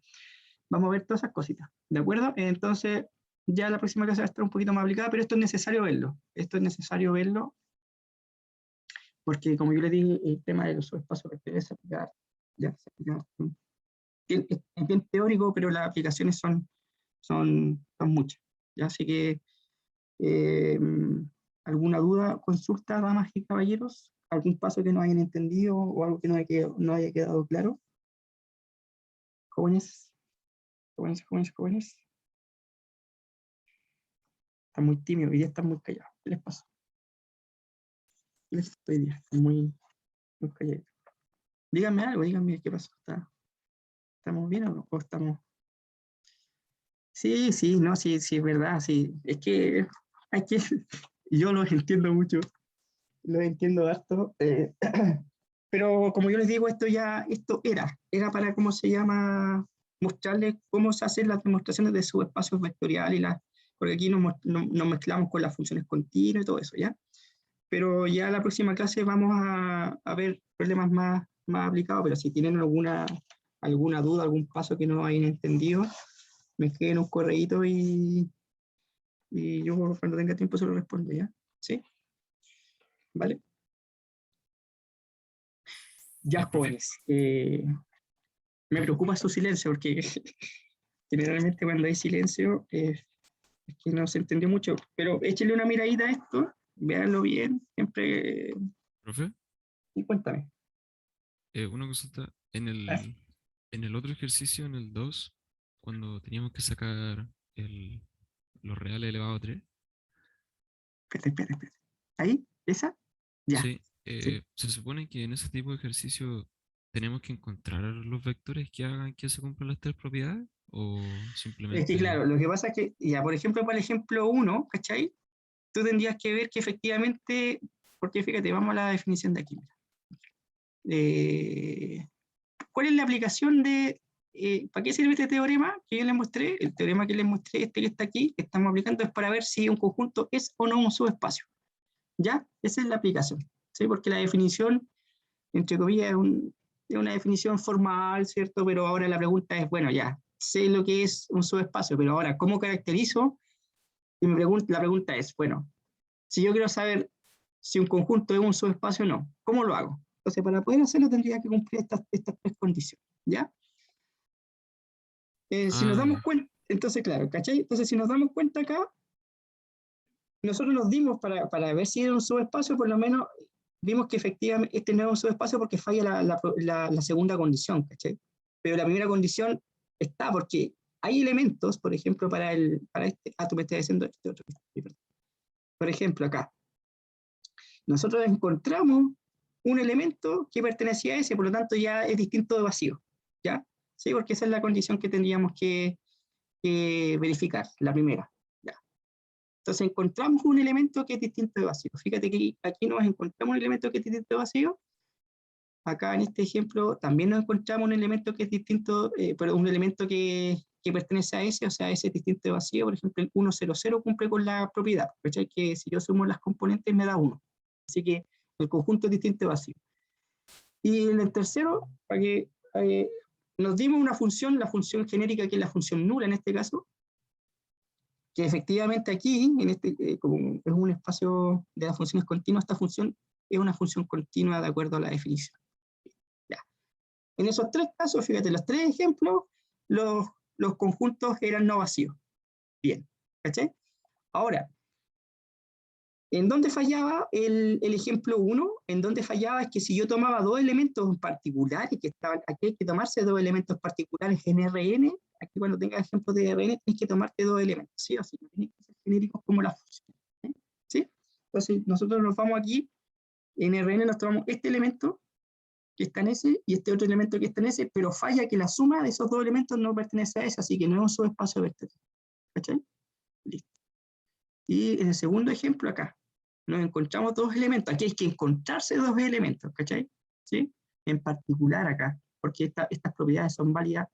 Vamos a ver todas esas cositas, ¿de acuerdo? Entonces, ya la próxima clase va a estar un poquito más aplicada, pero esto es necesario verlo. Esto es necesario verlo porque, como yo le dije, el tema de los subespacios vectoriales se aplica, ya se aplica. Es bien teórico, pero las aplicaciones son muchas. ¿Ya? Así que, ¿alguna duda, consulta, damas y caballeros? ¿Algún paso que no hayan entendido o algo que no haya quedado claro? Jóvenes, jóvenes, jóvenes, jóvenes. Están muy tímidos y ya están muy callados. ¿Qué les pasa? ¿Qué les estoy diciendo? Están muy callados. Díganme algo, díganme qué pasó. ¿Estamos bien o no? ¿O estamos? Sí, sí, no, sí, sí, es verdad, sí. Es que hay que, yo los entiendo mucho, los entiendo harto, pero como yo les digo, esto era para, ¿cómo se llama? Mostrarles cómo se hacen las demostraciones de subespacios vectoriales, porque aquí nos mezclamos con las funciones continuas y todo eso, ¿ya? Pero ya en la próxima clase vamos a ver problemas más aplicados, pero si tienen alguna duda, algún paso que no hayan entendido, me escriben un correíto y yo cuando tenga tiempo se lo respondo, ¿ya? ¿Sí? ¿Vale? Ya, jóvenes. Me preocupa su silencio porque generalmente cuando hay silencio es que no se entendió mucho, pero échenle una miradita a esto, véanlo bien, siempre, Profe, y cuéntame. una consulta. ¿Ah? En el otro ejercicio, en el 2 cuando teníamos que sacar los reales elevado a 3, Espérate. ¿Ahí? ¿Esa? Ya. sí, Sí. se supone que en ese tipo de ejercicio tenemos que encontrar los vectores que hagan que se cumplan las tres propiedades, o Es que simplemente... claro, lo que pasa es que, ya, por ejemplo, para el ejemplo 1, ¿cachai? tú tendrías que ver que efectivamente, porque fíjate, vamos a la definición de aquí. ¿Cuál es la aplicación de, para qué sirve este teorema que yo les mostré? El teorema que les mostré, este que está aquí, que estamos aplicando, es para ver si un conjunto es o no un subespacio. ¿Ya? Esa es la aplicación, ¿sí? Porque la definición, entre comillas, es una definición formal, ¿cierto? Pero ahora la pregunta es, bueno, ya, sé lo que es un subespacio, pero ahora, ¿cómo caracterizo? Y la pregunta es, bueno, si yo quiero saber si un conjunto es un subespacio o no, ¿cómo lo hago? Entonces, para poder hacerlo tendría que cumplir estas tres condiciones, ¿ya? Si nos damos Ya. cuenta, entonces, claro, ¿cachai? Entonces, si nos damos cuenta acá, nosotros nos dimos para ver si era un subespacio, por lo menos vimos que efectivamente este no es un subespacio porque falla la segunda condición, ¿cachai? Pero la primera condición está porque hay elementos, por ejemplo, para este, tú me estás diciendo este otro. Por ejemplo, acá, nosotros encontramos un elemento que pertenecía a ese, por lo tanto ya es distinto de vacío, ¿ya? Sí, porque esa es la condición que tendríamos que verificar, la primera, ¿ya? Entonces encontramos un elemento que es distinto de vacío. Fíjate que aquí nos encontramos un elemento que es distinto de vacío. Acá en este ejemplo también nos encontramos un elemento que es distinto, pero un elemento que pertenece a ese, o sea, ese es distinto de vacío. Por ejemplo, el 1, 0, 0 cumple con la propiedad, ¿cachai? Que si yo sumo las componentes me da 1. Así que el conjunto es distinto de vacío. Y en el tercero, para que nos dimos una función, la función genérica, que es la función nula en este caso, que efectivamente aquí, en este, como es un espacio de las funciones continuas, esta función es una función continua de acuerdo a la definición. Ya. En esos tres casos, fíjate, los tres ejemplos, los conjuntos eran no vacíos. Bien, ¿cachai? Ahora, ¿en dónde fallaba el ejemplo 1? En dónde fallaba es que si yo tomaba dos elementos en particular, y que estaban, aquí hay que tomarse dos elementos particulares en Rn, aquí cuando tengas ejemplos de Rn, tienes que tomarte dos elementos, ¿sí? O sea, no tienes que ser genéricos como la función, ¿sí? Entonces, nosotros nos vamos aquí, en Rn nos tomamos este elemento, que está en ese, y este otro elemento que está en ese, pero falla que la suma de esos dos elementos no pertenece a ese, así que no es un subespacio vectorial, ¿cachai? Listo. Y en el segundo ejemplo acá, nos encontramos dos elementos. Aquí hay que encontrarse dos elementos, ¿cachai? ¿Sí? En particular acá, porque estas propiedades son válidas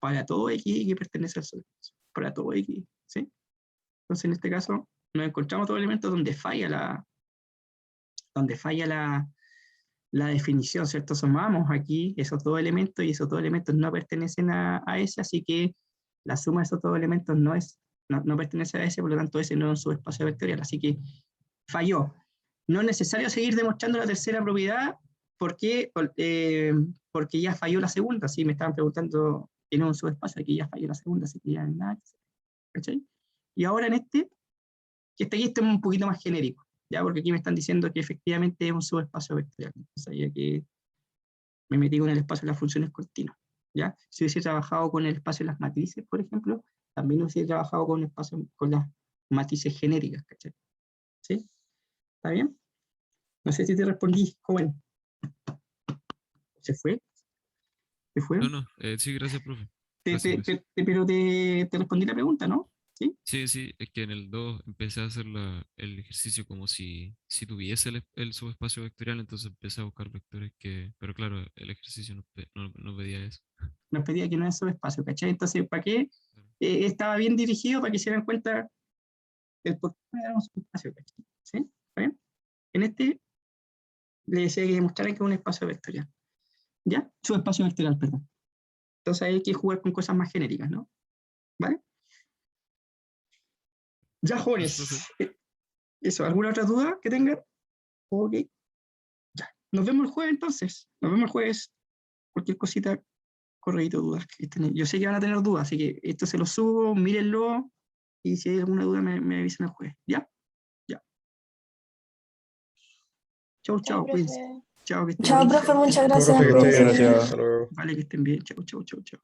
para todo X que pertenece al subespacio, para todo X, ¿sí? Entonces, en este caso, nos encontramos dos elementos donde falla la definición, ¿cierto? Sumamos aquí esos dos elementos y esos dos elementos no pertenecen a ese, así que la suma de esos dos elementos no pertenece a ese, por lo tanto ese no es un subespacio vectorial, así que falló. No es necesario seguir demostrando la tercera propiedad porque ya falló la segunda. Si me estaban preguntando que no es un subespacio, aquí ya falló la segunda, así que ya no hay nada que hacer, ¿cachai? Y ahora en que aquí está un poquito más genérico, ¿ya? Porque aquí me están diciendo que efectivamente es un subespacio vectorial. Entonces ya que me metí con el espacio de las funciones continuas, ¿ya? Si hubiese trabajado con el espacio de las matrices, por ejemplo, también hubiese trabajado con las matrices genéricas, ¿cachai? ¿Sí? ¿Está bien? No sé si te respondí, joven. ¿Se fue? ¿Se fue? No, sí, gracias, profe. Gracias, Luis. Pero te respondí la pregunta, ¿no? ¿Sí? Sí, es que en el 2 empecé a hacer el ejercicio como si tuviese el subespacio vectorial, entonces empecé a buscar vectores pero claro, el ejercicio no pedía eso. Nos pedía que no es subespacio, ¿cachai? Entonces, ¿para qué? Estaba bien dirigido para que se dieran cuenta del por qué era un subespacio, ¿cachai? ¿Sí? ¿Está bien? En este le decía que demostraran que es un espacio vectorial. ¿Ya? Subespacio vectorial, perdón. Entonces hay que jugar con cosas más genéricas, ¿no? ¿Vale? Ya, jóvenes. Eso, ¿alguna otra duda que tengan? Ok. Ya. Nos vemos el jueves entonces. Nos vemos el jueves. Cualquier cosita, correíto, dudas que estén. Yo sé que van a tener dudas, así que esto se lo subo, mírenlo. Y si hay alguna duda, me avisan el jueves. ¿Ya? Ya. Chau, chau, cuídense. Chao, que estén Chao, bien. profe, muchas Profe, gracias. que esté bien, Cuídense. gracias. Hasta luego. Vale, que estén bien. Chau, chau, chau, chau.